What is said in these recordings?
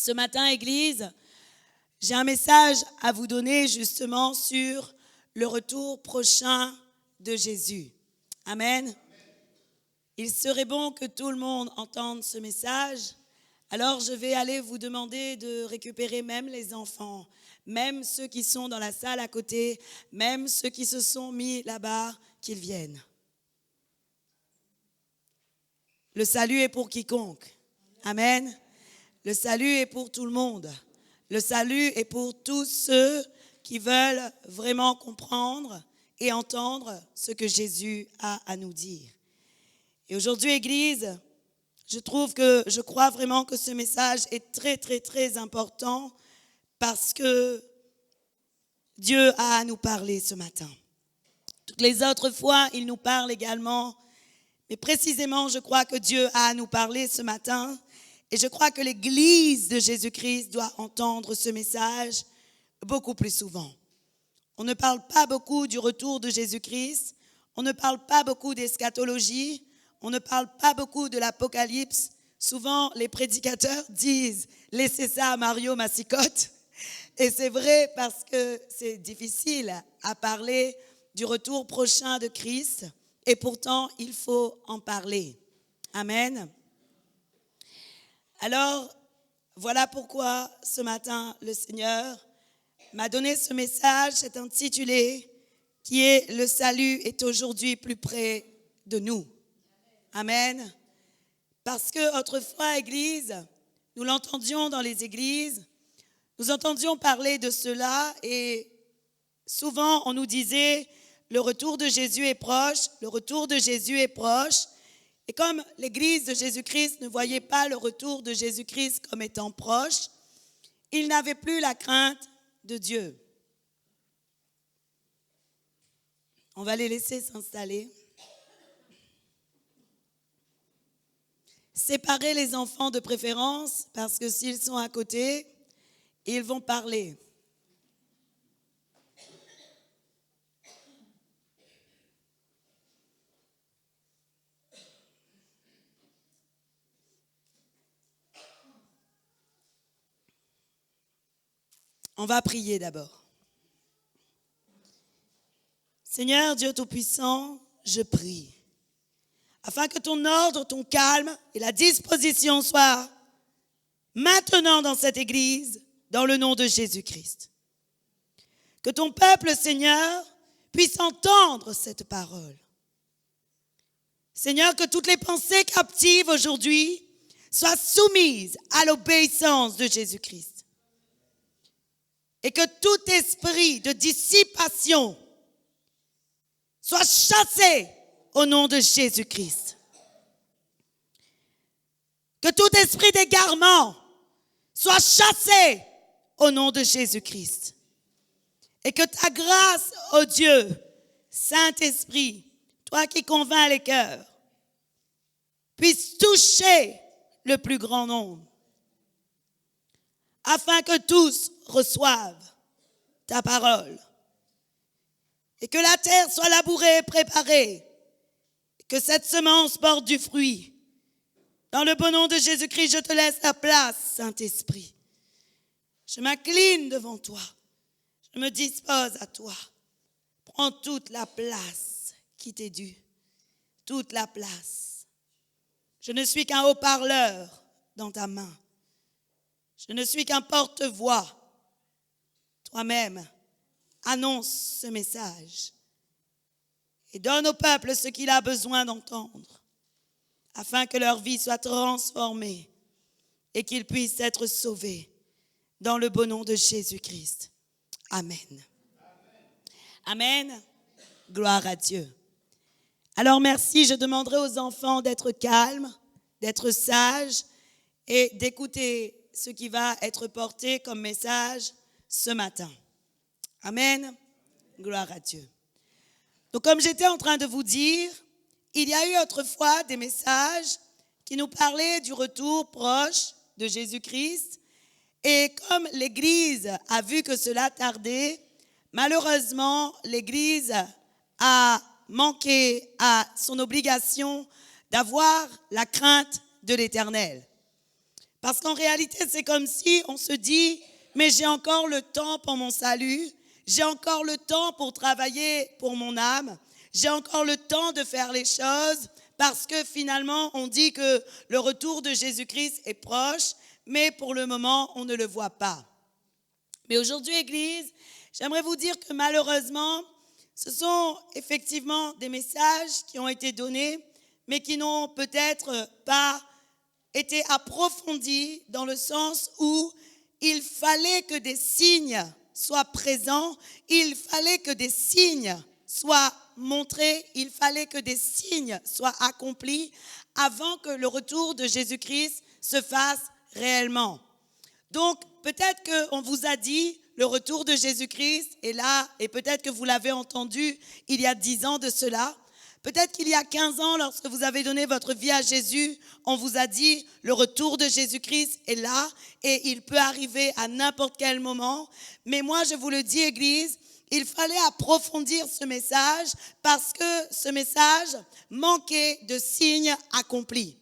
Ce matin, Église, j'ai un message à vous donner justement sur le retour prochain de Jésus. Amen. Il serait bon que tout le monde entende ce message. Alors je vais aller vous demander de récupérer même les enfants, même ceux qui sont dans la salle à côté, même ceux qui se sont mis là-bas, qu'ils viennent. Le salut est pour quiconque. Amen. Le salut est pour tout le monde. Le salut est pour tous ceux qui veulent vraiment comprendre et entendre ce que Jésus a à nous dire. Et aujourd'hui, Église, je crois vraiment que ce message est très, très, très important parce que Dieu a à nous parler ce matin. Toutes les autres fois, il nous parle également, mais précisément, je crois que Dieu a à nous parler ce matin. Et je crois que l'Église de Jésus-Christ doit entendre ce message beaucoup plus souvent. On ne parle pas beaucoup du retour de Jésus-Christ. On ne parle pas beaucoup d'eschatologie. On ne parle pas beaucoup de l'Apocalypse. Souvent, les prédicateurs disent « laissez ça à Mario Massicotte ». Et c'est vrai parce que c'est difficile à parler du retour prochain de Christ. Et pourtant, il faut en parler. Amen. Alors, voilà pourquoi ce matin, le Seigneur m'a donné ce message, c'est intitulé, qui est « Le salut est aujourd'hui plus près de nous ». Amen. Parce que autrefois, Église, nous l'entendions dans les églises, nous entendions parler de cela et souvent on nous disait « Le retour de Jésus est proche, le retour de Jésus est proche ». Et comme l'Église de Jésus-Christ ne voyait pas le retour de Jésus-Christ comme étant proche, ils n'avaient plus la crainte de Dieu. On va les laisser s'installer. Séparez les enfants de préférence parce que s'ils sont à côté, ils vont parler. On va prier d'abord. Seigneur Dieu Tout-Puissant, je prie, afin que ton ordre, ton calme et la disposition soient maintenant dans cette Église, dans le nom de Jésus-Christ. Que ton peuple, Seigneur, puisse entendre cette parole. Seigneur, que toutes les pensées captives aujourd'hui soient soumises à l'obéissance de Jésus-Christ. Et que tout esprit de dissipation soit chassé au nom de Jésus-Christ. Que tout esprit d'égarement soit chassé au nom de Jésus-Christ. Et que ta grâce, ô Dieu, Saint-Esprit, toi qui convaincs les cœurs, puisse toucher le plus grand nombre. Afin que tous reçoivent ta parole. Et que la terre soit labourée et préparée. Et que cette semence porte du fruit. Dans le bon nom de Jésus-Christ, je te laisse la place, Saint-Esprit. Je m'incline devant toi. Je me dispose à toi. Prends toute la place qui t'est due. Toute la place. Je ne suis qu'un haut-parleur dans ta main. Je ne suis qu'un porte-voix. Toi-même, annonce ce message et donne au peuple ce qu'il a besoin d'entendre afin que leur vie soit transformée et qu'ils puissent être sauvés dans le beau nom de Jésus-Christ. Amen. Amen. Gloire à Dieu. Alors merci, je demanderai aux enfants d'être calmes, d'être sages et d'écouter ce qui va être porté comme message ce matin. Amen. Gloire à Dieu. Donc, comme j'étais en train de vous dire, il y a eu autrefois des messages qui nous parlaient du retour proche de Jésus-Christ. Et comme l'Église a vu que cela tardait, malheureusement, l'Église a manqué à son obligation d'avoir la crainte de l'Éternel. Parce qu'en réalité, c'est comme si on se dit, mais j'ai encore le temps pour mon salut, j'ai encore le temps pour travailler pour mon âme, j'ai encore le temps de faire les choses, parce que finalement, on dit que le retour de Jésus-Christ est proche, mais pour le moment, on ne le voit pas. Mais aujourd'hui, Église, j'aimerais vous dire que malheureusement, ce sont effectivement des messages qui ont été donnés, mais qui n'ont peut-être pas été approfondis dans le sens où il fallait que des signes soient présents, il fallait que des signes soient montrés, il fallait que des signes soient accomplis avant que le retour de Jésus-Christ se fasse réellement. Donc, peut-être qu'on vous a dit, le retour de Jésus-Christ est là, et peut-être que vous l'avez entendu il y a 10 ans de cela. Peut-être qu'il y a 15 ans, lorsque vous avez donné votre vie à Jésus, on vous a dit, le retour de Jésus-Christ est là, et il peut arriver à n'importe quel moment. Mais moi, je vous le dis, Église, il fallait approfondir ce message, parce que ce message manquait de signes accomplis.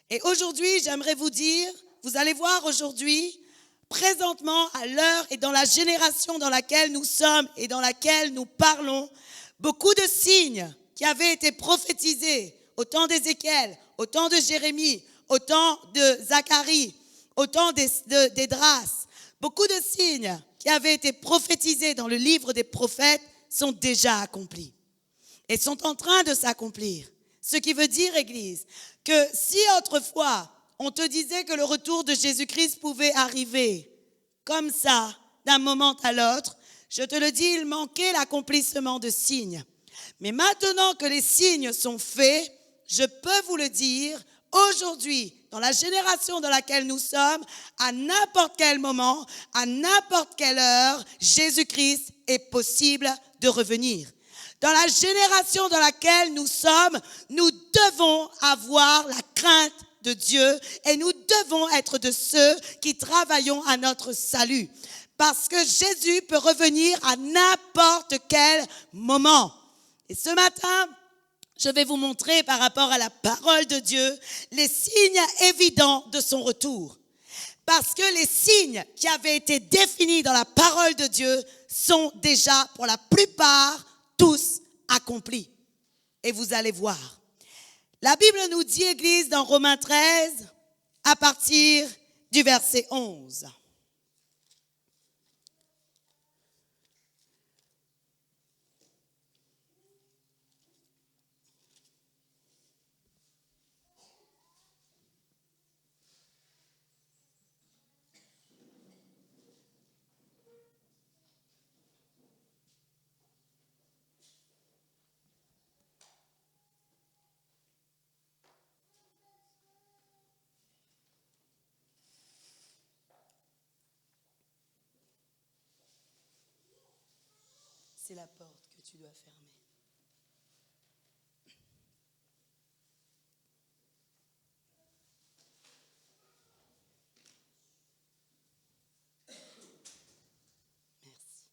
Et aujourd'hui, j'aimerais vous dire, vous allez voir aujourd'hui, présentement, à l'heure et dans la génération dans laquelle nous sommes et dans laquelle nous parlons, beaucoup de signes qui avaient été prophétisés au temps d'Ézéchiel, au temps de Jérémie, au temps de Zacharie, au temps d'Esdras, beaucoup de signes qui avaient été prophétisés dans le livre des prophètes sont déjà accomplis et sont en train de s'accomplir. Ce qui veut dire, Église, que si autrefois, on te disait que le retour de Jésus-Christ pouvait arriver comme ça, d'un moment à l'autre, je te le dis, il manquait l'accomplissement de signes. Mais maintenant que les signes sont faits, je peux vous le dire, aujourd'hui, dans la génération dans laquelle nous sommes, à n'importe quel moment, à n'importe quelle heure, Jésus-Christ est possible de revenir. Dans la génération dans laquelle nous sommes, nous devons avoir la crainte de Dieu et nous devons être de ceux qui travaillons à notre salut. Parce que Jésus peut revenir à n'importe quel moment. Et ce matin, je vais vous montrer par rapport à la parole de Dieu les signes évidents de son retour. Parce que les signes qui avaient été définis dans la parole de Dieu sont déjà, pour la plupart, tous accomplis. Et vous allez voir. La Bible nous dit, Église, dans Romains 13, à partir du verset 11. C'est la porte que tu dois fermer. Merci.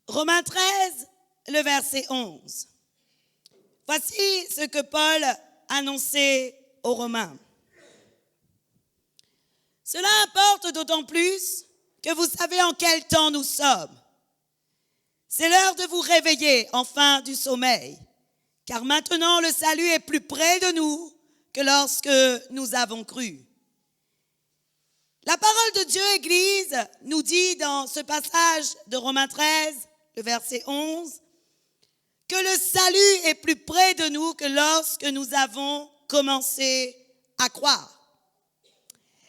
Romains 13, le verset 11. Voici ce que Paul annonçait aux Romains. Cela importe d'autant plus que vous savez en quel temps nous sommes. C'est l'heure de vous réveiller enfin du sommeil, car maintenant le salut est plus près de nous que lorsque nous avons cru. La parole de Dieu, Église, nous dit dans ce passage de Romains 13, le verset 11, que le salut est plus près de nous que lorsque nous avons commencé à croire.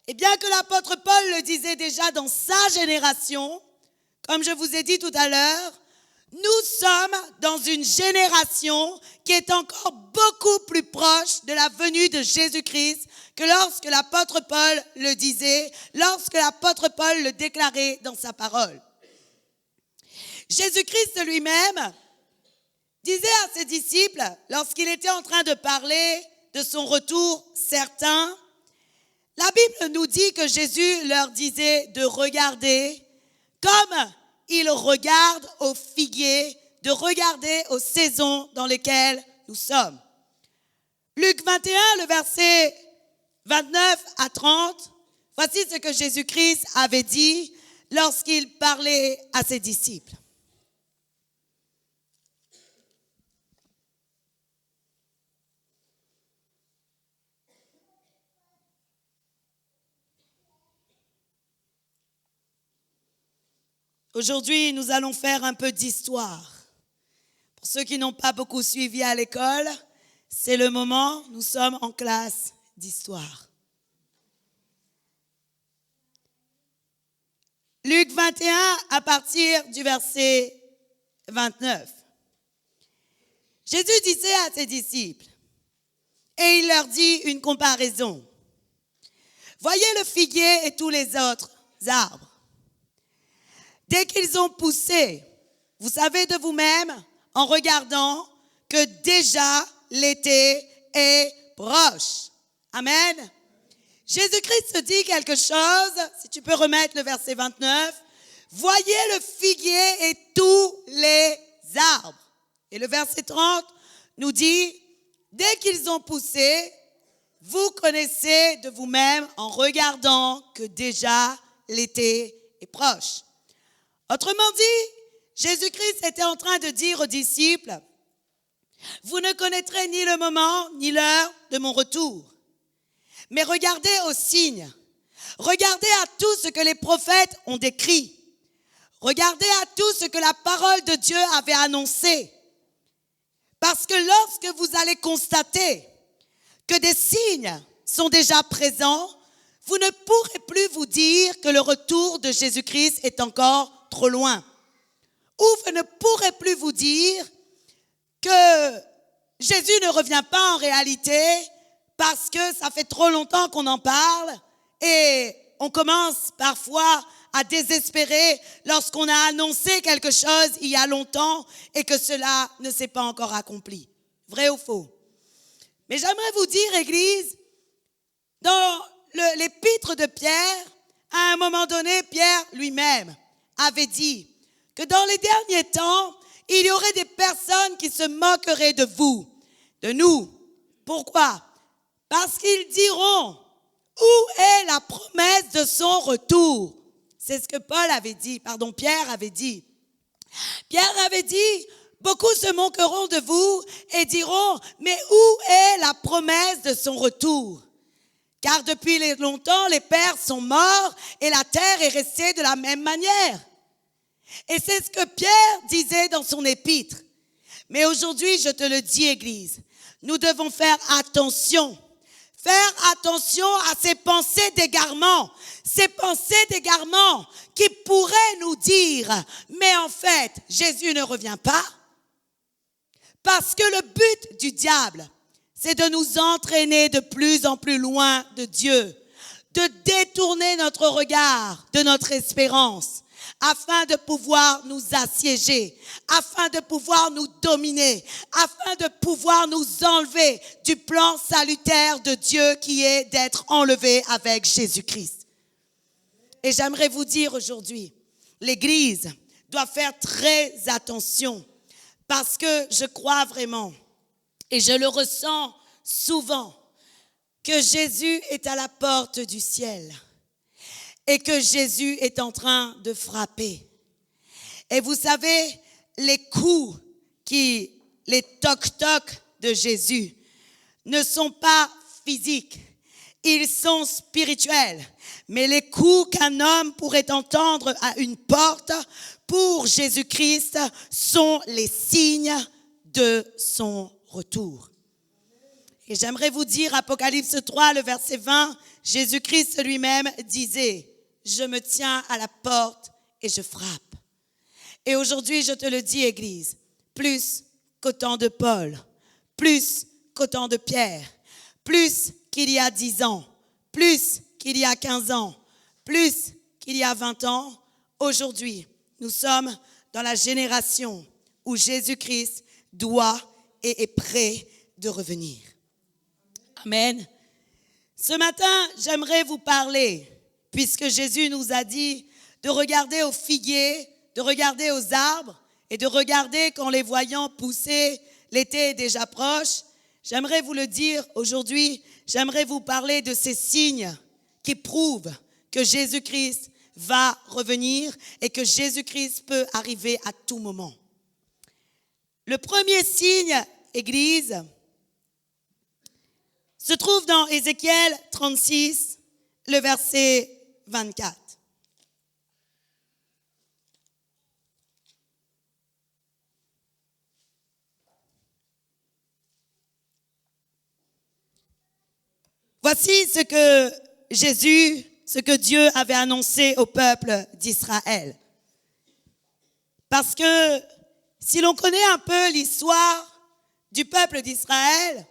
Et bien que l'apôtre Paul le disait déjà dans sa génération, comme je vous ai dit tout à l'heure, nous sommes dans une génération qui est encore beaucoup plus proche de la venue de Jésus-Christ que lorsque l'apôtre Paul le disait, lorsque l'apôtre Paul le déclarait dans sa parole. Jésus-Christ lui-même disait à ses disciples, lorsqu'il était en train de parler de son retour certain, la Bible nous dit que Jésus leur disait de regarder comme il regarde aux figuiers, de regarder aux saisons dans lesquelles nous sommes. Luc 21, le verset 29 à 30, voici ce que Jésus-Christ avait dit lorsqu'il parlait à ses disciples. Aujourd'hui, nous allons faire un peu d'histoire. Pour ceux qui n'ont pas beaucoup suivi à l'école, c'est le moment, nous sommes en classe d'histoire. Luc 21, à partir du verset 29. Jésus disait à ses disciples, et il leur dit une comparaison. Voyez le figuier et tous les autres arbres. Dès qu'ils ont poussé, vous savez de vous-même, en regardant, que déjà l'été est proche. Amen. Jésus-Christ dit quelque chose, si tu peux remettre le verset 29. Voyez le figuier et tous les arbres. Et le verset 30 nous dit, dès qu'ils ont poussé, vous connaissez de vous-même en regardant que déjà l'été est proche. Autrement dit, Jésus-Christ était en train de dire aux disciples, vous ne connaîtrez ni le moment ni l'heure de mon retour. Mais regardez aux signes. Regardez à tout ce que les prophètes ont décrit. Regardez à tout ce que la parole de Dieu avait annoncé. Parce que lorsque vous allez constater que des signes sont déjà présents, vous ne pourrez plus vous dire que le retour de Jésus-Christ est encore trop loin. Ou vous ne pourrez plus vous dire que Jésus ne revient pas en réalité parce que ça fait trop longtemps qu'on en parle et on commence parfois à désespérer lorsqu'on a annoncé quelque chose il y a longtemps et que cela ne s'est pas encore accompli. Vrai ou faux? Mais j'aimerais vous dire, Église, dans l'épître de Pierre, à un moment donné, Pierre lui-même avait dit que dans les derniers temps, il y aurait des personnes qui se moqueraient de vous, de nous. Pourquoi? Parce qu'ils diront, où est la promesse de son retour? C'est ce que Pierre avait dit. Pierre avait dit, beaucoup se moqueront de vous et diront, mais où est la promesse de son retour? Car depuis longtemps, les pères sont morts et la terre est restée de la même manière. Et c'est ce que Pierre disait dans son épître. Mais aujourd'hui, je te le dis, Église, nous devons faire attention. Faire attention à ces pensées d'égarement. Ces pensées d'égarement qui pourraient nous dire, mais en fait, Jésus ne revient pas. Parce que le but du diable, c'est de nous entraîner de plus en plus loin de Dieu, de détourner notre regard de notre espérance, afin de pouvoir nous assiéger, afin de pouvoir nous dominer, afin de pouvoir nous enlever du plan salutaire de Dieu qui est d'être enlevé avec Jésus-Christ. Et j'aimerais vous dire aujourd'hui, l'Église doit faire très attention parce que je crois vraiment et je le ressens souvent que Jésus est à la porte du ciel. Et que Jésus est en train de frapper. Et vous savez, les coups les toc-toc de Jésus ne sont pas physiques, ils sont spirituels. Mais les coups qu'un homme pourrait entendre à une porte pour Jésus-Christ sont les signes de son retour. Et j'aimerais vous dire, Apocalypse 3, le verset 20, Jésus-Christ lui-même disait, je me tiens à la porte et je frappe. Et aujourd'hui, je te le dis, Église, plus qu'au temps de Paul, plus qu'au temps de Pierre, plus qu'il y a 10 ans, plus qu'il y a 15 ans, plus qu'il y a 20 ans, aujourd'hui, nous sommes dans la génération où Jésus-Christ doit et est prêt de revenir. Amen. Ce matin, j'aimerais vous parler, puisque Jésus nous a dit de regarder aux figuiers, de regarder aux arbres et de regarder qu'en les voyant pousser, l'été est déjà proche. j'aimerais vous le dire aujourd'hui, j'aimerais vous parler de ces signes qui prouvent que Jésus-Christ va revenir et que Jésus-Christ peut arriver à tout moment. Le premier signe, Église, se trouve dans Ézéchiel 36, le verset 24. Voici ce que Dieu avait annoncé au peuple d'Israël. Parce que si l'on connaît un peu l'histoire du peuple d'Israël,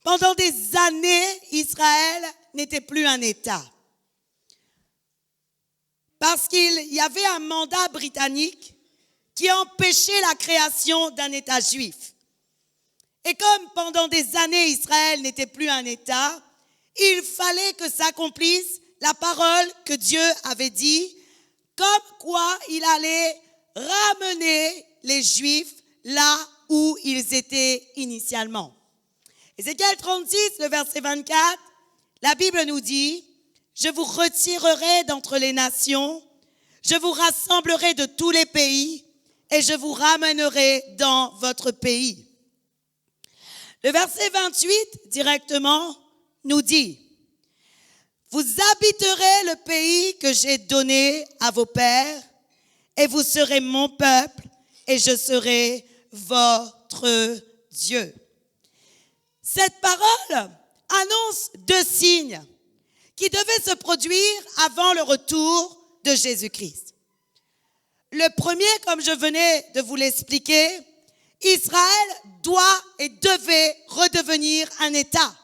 pendant des années, Israël n'était plus un État. Parce qu'il y avait un mandat britannique qui empêchait la création d'un État juif. Et comme pendant des années, Israël n'était plus un État, il fallait que s'accomplisse la parole que Dieu avait dit, comme quoi il allait ramener les Juifs là où ils étaient initialement. Ézéchiel 36, le verset 24, la Bible nous dit, « Je vous retirerai d'entre les nations, je vous rassemblerai de tous les pays et je vous ramènerai dans votre pays. » Le verset 28, directement, nous dit, « Vous habiterez le pays que j'ai donné à vos pères et vous serez mon peuple et je serai votre Dieu. » Cette parole annonce deux signes qui devaient se produire avant le retour de Jésus-Christ. Le premier, comme je venais de vous l'expliquer, Israël doit et devait redevenir un État.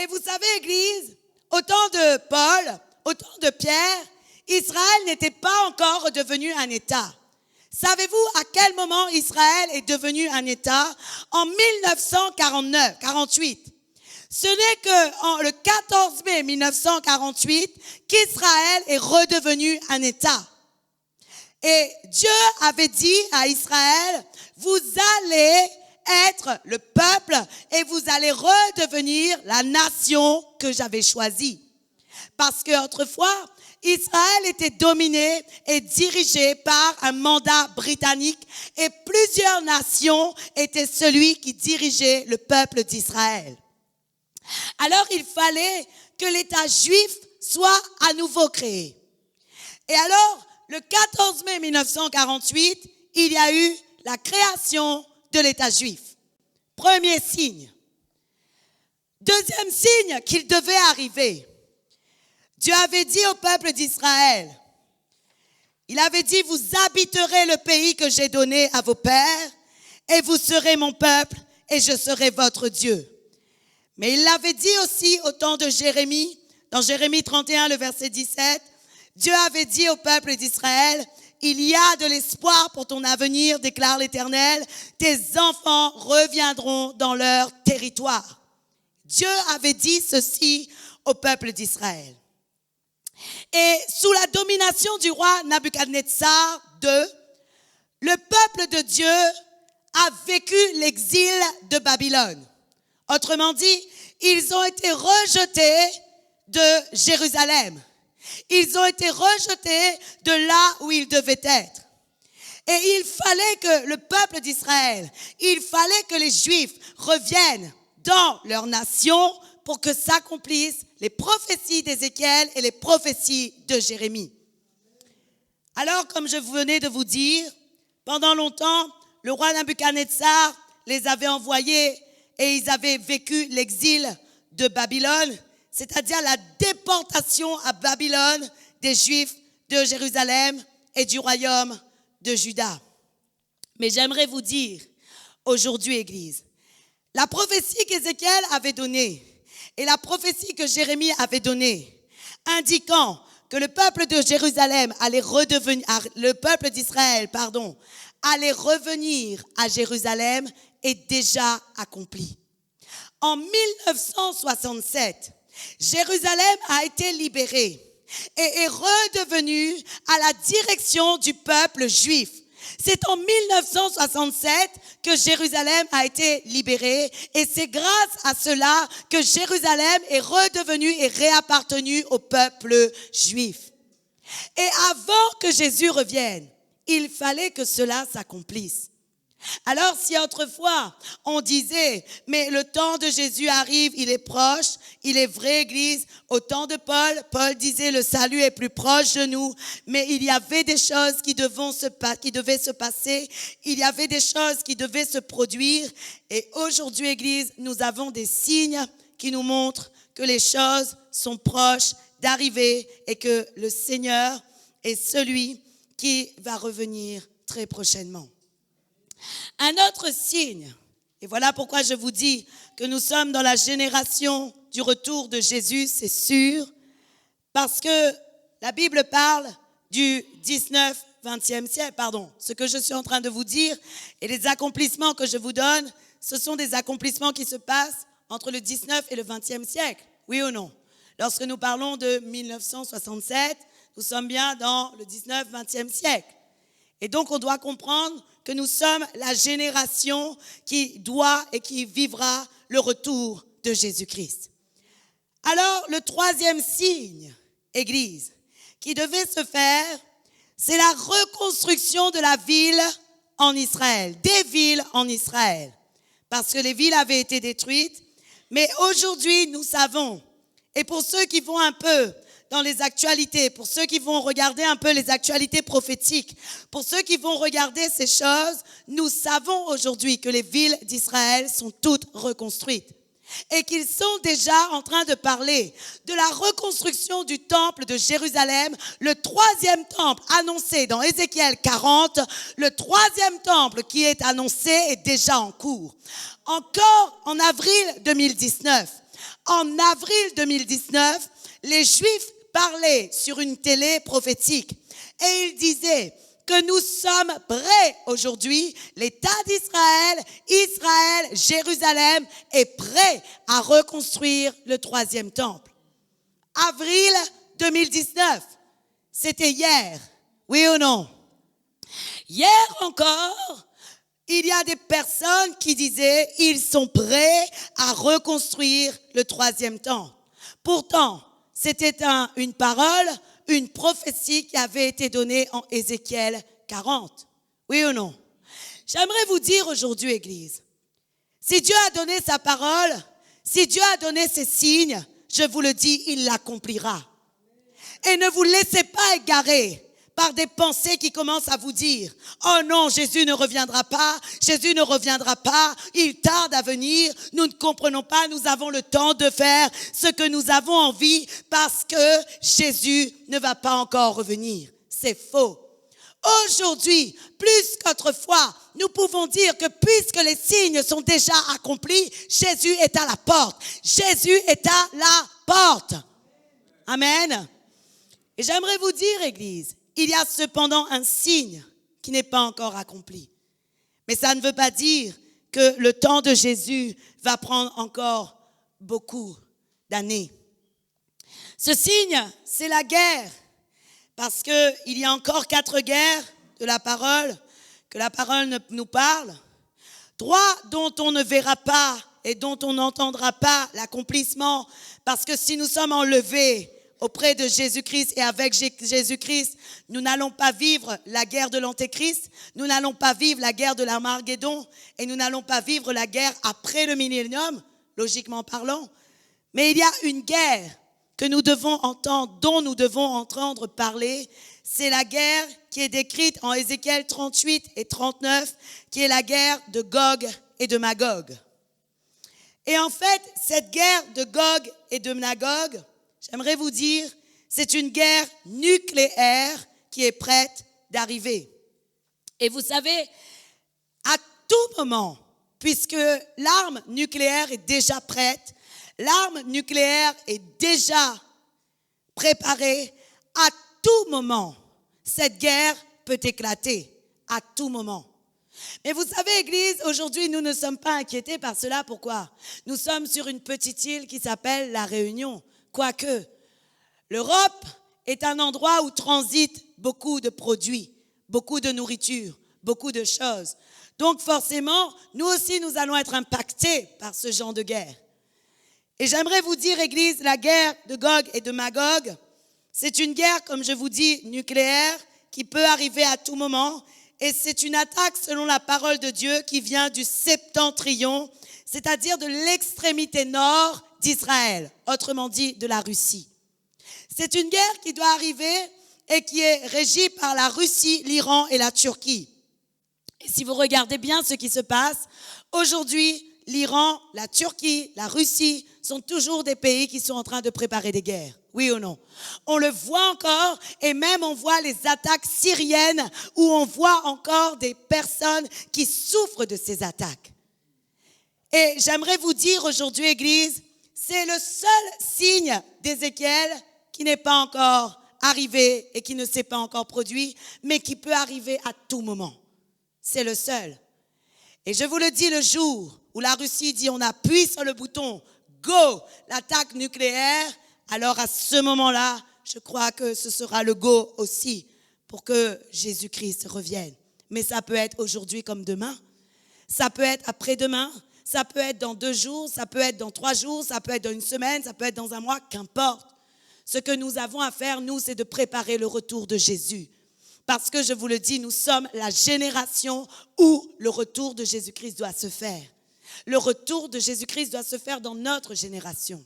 Et vous savez, Église, au temps de Paul, au temps de Pierre, Israël n'était pas encore redevenu un État. Savez-vous à quel moment Israël est devenu un État? En 1948. Ce n'est que le 14 mai 1948 qu'Israël est redevenu un État. Et Dieu avait dit à Israël, vous allez être le peuple et vous allez redevenir la nation que j'avais choisie. Parce qu'autrefois, Israël était dominé et dirigé par un mandat britannique et plusieurs nations étaient celui qui dirigeait le peuple d'Israël. Alors il fallait que l'État juif soit à nouveau créé. Et alors, le 14 mai 1948, il y a eu la création de l'État juif. Premier signe. Deuxième signe qu'il devait arriver. Dieu avait dit au peuple d'Israël, il avait dit, vous habiterez le pays que j'ai donné à vos pères et vous serez mon peuple et je serai votre Dieu. Mais il l'avait dit aussi au temps de Jérémie, dans Jérémie 31, le verset 17, Dieu avait dit au peuple d'Israël, il y a de l'espoir pour ton avenir, déclare l'Éternel, tes enfants reviendront dans leur territoire. Dieu avait dit ceci au peuple d'Israël. Et sous la domination du roi Nabuchodonosor II, le peuple de Dieu a vécu l'exil de Babylone. Autrement dit, ils ont été rejetés de Jérusalem. Ils ont été rejetés de là où ils devaient être. Et il fallait que le peuple d'Israël, il fallait que les Juifs reviennent dans leur nation pour que s'accomplissent les prophéties d'Ézéchiel et les prophéties de Jérémie. Alors, comme je venais de vous dire, pendant longtemps, le roi Nabuchodonosor les avait envoyés et ils avaient vécu l'exil de Babylone, c'est-à-dire la déportation à Babylone des Juifs de Jérusalem et du royaume de Juda. Mais j'aimerais vous dire, aujourd'hui, Église, la prophétie qu'Ézéchiel avait donnée et la prophétie que Jérémie avait donnée, indiquant que le peuple de Jérusalem allait redevenir, le peuple d'Israël, allait revenir à Jérusalem, est déjà accompli. En 1967, Jérusalem a été libérée et est redevenue à la direction du peuple juif. C'est en 1967 que Jérusalem a été libérée et c'est grâce à cela que Jérusalem est redevenue et réappartenue au peuple juif. Et avant que Jésus revienne, il fallait que cela s'accomplisse. Alors si autrefois on disait, mais le temps de Jésus arrive, il est proche, il est vrai, Église, au temps de Paul, Paul disait le salut est plus proche de nous, mais il y avait des choses qui devaient se passer, il y avait des choses qui devaient se produire et aujourd'hui, Église, nous avons des signes qui nous montrent que les choses sont proches d'arriver et que le Seigneur est celui qui va revenir très prochainement. Un autre signe, et voilà pourquoi je vous dis que nous sommes dans la génération du retour de Jésus, c'est sûr, parce que la Bible parle du 20e siècle, ce que je suis en train de vous dire et les accomplissements que je vous donne, ce sont des accomplissements qui se passent entre le 19 et le 20e siècle, oui ou non? Lorsque nous parlons de 1967, nous sommes bien dans le 19-20e siècle. Et donc, on doit comprendre que nous sommes la génération qui doit et qui vivra le retour de Jésus-Christ. Alors, le troisième signe, Église, qui devait se faire, c'est la reconstruction de la ville en Israël, des villes en Israël. Parce que les villes avaient été détruites, mais aujourd'hui, nous savons, et pour ceux qui vont un peu dans les actualités, pour ceux qui vont regarder un peu les actualités prophétiques, pour ceux qui vont regarder ces choses, nous savons aujourd'hui que les villes d'Israël sont toutes reconstruites et qu'ils sont déjà en train de parler de la reconstruction du temple de Jérusalem, le troisième temple annoncé dans Ézéchiel 40, le troisième temple qui est annoncé est déjà en cours. Encore en avril 2019, les Juifs parlaient sur une télé prophétique et ils disaient que nous sommes prêts aujourd'hui, l'État d'Israël, Israël, Jérusalem est prêt à reconstruire le troisième temple. Avril 2019, c'était hier, oui ou non? Hier encore, il y a des personnes qui disaient ils sont prêts à reconstruire le troisième temple. Pourtant, c'était une parole, une prophétie qui avait été donnée en Ézéchiel 40. Oui ou non? J'aimerais vous dire aujourd'hui, Église, si Dieu a donné sa parole, si Dieu a donné ses signes, je vous le dis, il l'accomplira. Et ne vous laissez pas égarer par des pensées qui commencent à vous dire « Oh non, Jésus ne reviendra pas, il tarde à venir, nous ne comprenons pas, nous avons le temps de faire ce que nous avons envie parce que Jésus ne va pas encore revenir. » C'est faux. Aujourd'hui, plus qu'autrefois, nous pouvons dire que puisque les signes sont déjà accomplis, Jésus est à la porte. Jésus est à la porte. Amen. Et j'aimerais vous dire, Église, il y a cependant un signe qui n'est pas encore accompli. Mais ça ne veut pas dire que le temps de Jésus va prendre encore beaucoup d'années. Ce signe, c'est la guerre. Parce qu'il y a encore 4 guerres de la parole, que la parole nous parle. 3 dont on ne verra pas et dont on n'entendra pas l'accomplissement. Parce que si nous sommes enlevés auprès de Jésus-Christ et avec Jésus-Christ, nous n'allons pas vivre la guerre de l'Antéchrist, nous n'allons pas vivre la guerre de l'Armageddon et nous n'allons pas vivre la guerre après le millénium, logiquement parlant. Mais il y a une guerre que nous devons entendre, dont nous devons entendre parler, c'est la guerre qui est décrite en Ézéchiel 38 et 39, qui est la guerre de Gog et de Magog. Et en fait, cette guerre de Gog et de Magog, j'aimerais vous dire, c'est une guerre nucléaire qui est prête d'arriver. Et vous savez, à tout moment, puisque l'arme nucléaire est déjà prête, l'arme nucléaire est déjà préparée, à tout moment, cette guerre peut éclater, à tout moment. Mais vous savez, Église, aujourd'hui, nous ne sommes pas inquiétés par cela. Pourquoi? Nous sommes sur une petite île qui s'appelle La Réunion. Quoique, l'Europe est un endroit où transitent beaucoup de produits, beaucoup de nourriture, beaucoup de choses. Donc forcément, nous aussi, nous allons être impactés par ce genre de guerre. Et j'aimerais vous dire, Église, la guerre de Gog et de Magog, c'est une guerre, comme je vous dis, nucléaire, qui peut arriver à tout moment. Et c'est une attaque, selon la parole de Dieu, qui vient du septentrion, c'est-à-dire de l'extrémité nord d'Israël, autrement dit de la Russie. C'est une guerre qui doit arriver et qui est régie par la Russie, l'Iran et la Turquie. Et si vous regardez bien ce qui se passe, aujourd'hui, l'Iran, la Turquie, la Russie sont toujours des pays qui sont en train de préparer des guerres. Oui ou non? On le voit encore et même on voit les attaques syriennes où on voit encore des personnes qui souffrent de ces attaques. Et j'aimerais vous dire aujourd'hui, Église, c'est le seul signe d'Ézéchiel qui n'est pas encore arrivé et qui ne s'est pas encore produit, mais qui peut arriver à tout moment. C'est le seul. Et je vous le dis, le jour où la Russie dit on appuie sur le bouton, go, l'attaque nucléaire, alors à ce moment-là, je crois que ce sera le go aussi pour que Jésus-Christ revienne. Mais ça peut être aujourd'hui comme demain, ça peut être après-demain, ça peut être dans 2 jours, ça peut être dans 3 jours, ça peut être dans 1 semaine, ça peut être dans 1 mois, qu'importe. Ce que nous avons à faire, nous, c'est de préparer le retour de Jésus. Parce que je vous le dis, nous sommes la génération où le retour de Jésus-Christ doit se faire. Le retour de Jésus-Christ doit se faire dans notre génération.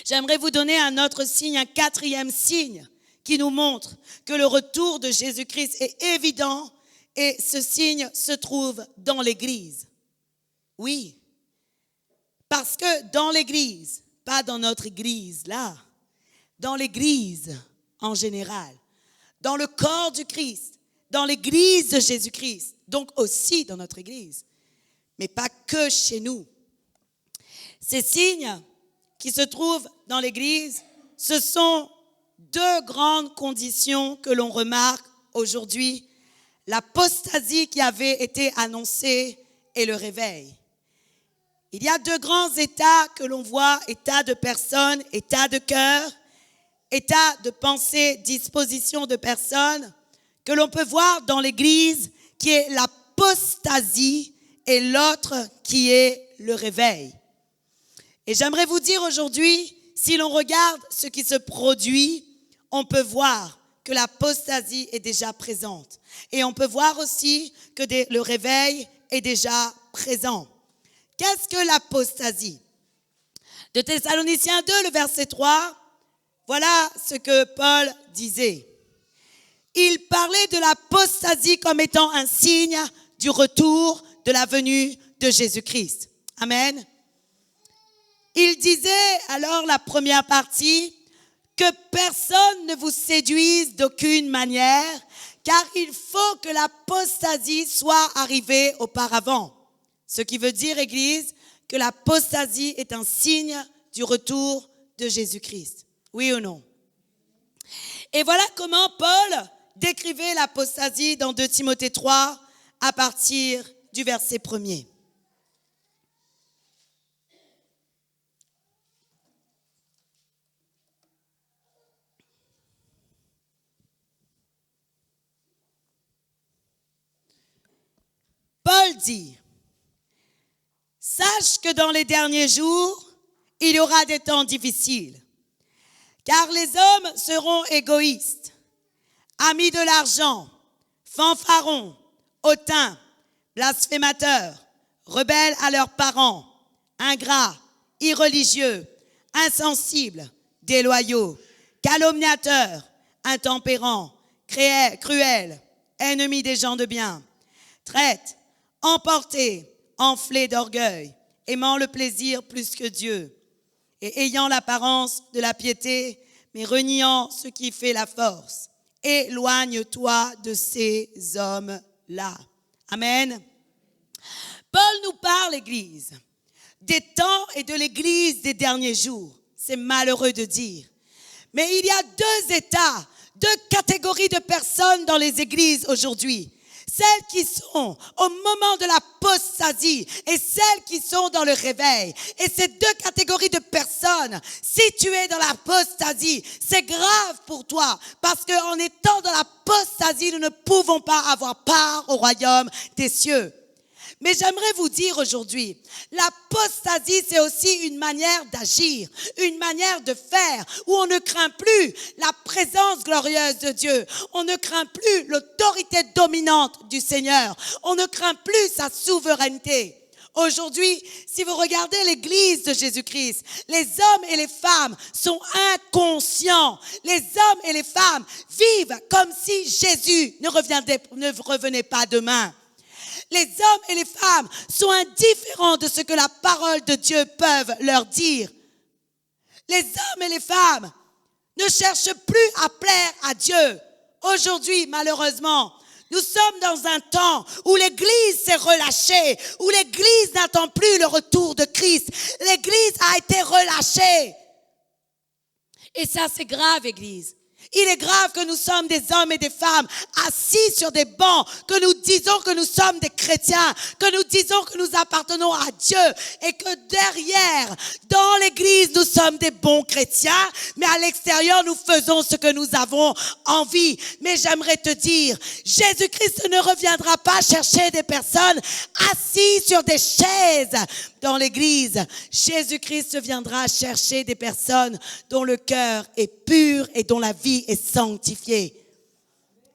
J'aimerais vous donner un autre signe, un 4e signe qui nous montre que le retour de Jésus-Christ est évident et ce signe se trouve dans l'Église. Oui, parce que dans l'Église, pas dans notre Église là, dans l'Église en général, dans le corps du Christ, dans l'Église de Jésus-Christ, donc aussi dans notre Église, mais pas que chez nous. Ces signes qui se trouvent dans l'Église, ce sont 2 grandes conditions que l'on remarque aujourd'hui, l'apostasie qui avait été annoncée et le réveil. Il y a 2 grands états que l'on voit, état de personne, état de cœur, état de pensée, disposition de personne, que l'on peut voir dans l'Église, qui est l'apostasie et l'autre qui est le réveil. Et j'aimerais vous dire aujourd'hui, si l'on regarde ce qui se produit, on peut voir que l'apostasie est déjà présente. Et on peut voir aussi que le réveil est déjà présent. Qu'est-ce que l'apostasie? De Thessaloniciens 2, le verset 3, voilà ce que Paul disait. Il parlait de l'apostasie comme étant un signe du retour de la venue de Jésus-Christ. Amen. Il disait alors la première partie que personne ne vous séduise d'aucune manière, car il faut que l'apostasie soit arrivée auparavant. Ce qui veut dire, Église, que l'apostasie est un signe du retour de Jésus-Christ. Oui ou non? Et voilà comment Paul décrivait l'apostasie dans 2 Timothée 3 à partir du verset 1er. Paul dit, « Sache que dans les derniers jours, il y aura des temps difficiles, car les hommes seront égoïstes, amis de l'argent, fanfarons, hautains, blasphémateurs, rebelles à leurs parents, ingrats, irreligieux, insensibles, déloyaux, calomniateurs, intempérants, cruels, ennemis des gens de bien, traîtres, emportés, enflés d'orgueil, aimant le plaisir plus que Dieu, et ayant l'apparence de la piété, mais reniant ce qui fait la force. Éloigne-toi de ces hommes-là. » Amen. Paul nous parle, Église, des temps et de l'Église des derniers jours. C'est malheureux de dire. Mais il y a 2 états, 2 catégories de personnes dans les églises aujourd'hui. celles qui sont au moment de l'apostasie et celles qui sont dans le réveil. Et ces deux catégories de personnes, si tu es dans l'apostasie, c'est grave pour toi parce qu'en étant dans l'apostasie, nous ne pouvons pas avoir part au royaume des cieux. Mais j'aimerais vous dire aujourd'hui, l'apostasie, c'est aussi une manière d'agir, une manière de faire, où on ne craint plus la présence glorieuse de Dieu. On ne craint plus l'autorité dominante du Seigneur. On ne craint plus sa souveraineté. Aujourd'hui, si vous regardez l'église de Jésus-Christ, les hommes et les femmes sont inconscients. Les hommes et les femmes vivent comme si Jésus ne revenait pas demain. Les hommes et les femmes sont indifférents de ce que la parole de Dieu peut leur dire. Les hommes et les femmes ne cherchent plus à plaire à Dieu. Aujourd'hui, malheureusement, nous sommes dans un temps où l'Église s'est relâchée, où l'Église n'attend plus le retour de Christ. L'Église a été relâchée. Et ça, c'est grave, Église. Il est grave que nous sommes des hommes et des femmes assis sur des bancs, que nous disons que nous sommes des chrétiens, que nous disons que nous appartenons à Dieu et que derrière, dans l'église, nous sommes des bons chrétiens, mais à l'extérieur, nous faisons ce que nous avons envie. Mais j'aimerais te dire, Jésus-Christ ne reviendra pas chercher des personnes assises sur des chaises dans l'église. Jésus-Christ viendra chercher des personnes dont le cœur est pur et dont la vie est sanctifiée.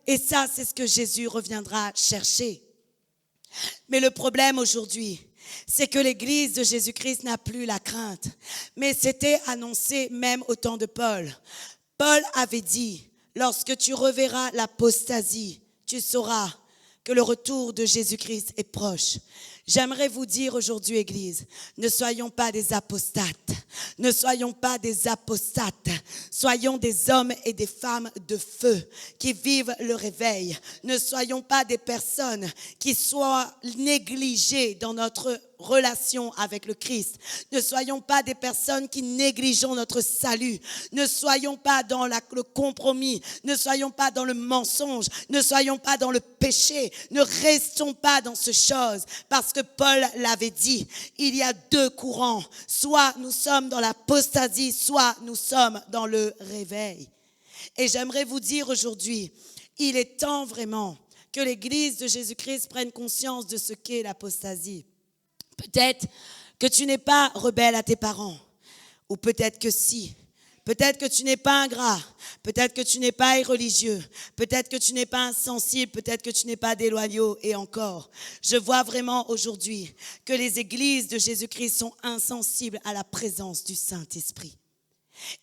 Et ça, c'est ce que Jésus reviendra chercher. Mais le problème aujourd'hui, c'est que l'église de Jésus-Christ n'a plus la crainte. Mais c'était annoncé même au temps de Paul. Paul avait dit, lorsque tu reverras l'apostasie, tu sauras que le retour de Jésus-Christ est proche. J'aimerais vous dire aujourd'hui, Église, ne soyons pas des apostates. Ne soyons pas des apostates. Soyons des hommes et des femmes de feu qui vivent le réveil. Ne soyons pas des personnes qui soient négligées dans notre relation avec le Christ. Ne soyons pas des personnes qui négligeons notre salut. Ne soyons pas dans le compromis. Ne soyons pas dans le mensonge. Ne soyons pas dans le péché. Ne restons pas dans ce chose. Parce que Paul l'avait dit, il y a deux courants. Soit nous sommes dans l'apostasie, soit nous sommes dans le réveil. Et j'aimerais vous dire aujourd'hui, il est temps vraiment que l'Église de Jésus-Christ prenne conscience de ce qu'est l'apostasie. Peut-être que tu n'es pas rebelle à tes parents, ou peut-être que si. Peut-être que tu n'es pas ingrat, peut-être que tu n'es pas irreligieux, peut-être que tu n'es pas insensible, peut-être que tu n'es pas déloyaux et encore. Je vois vraiment aujourd'hui que les églises de Jésus-Christ sont insensibles à la présence du Saint-Esprit.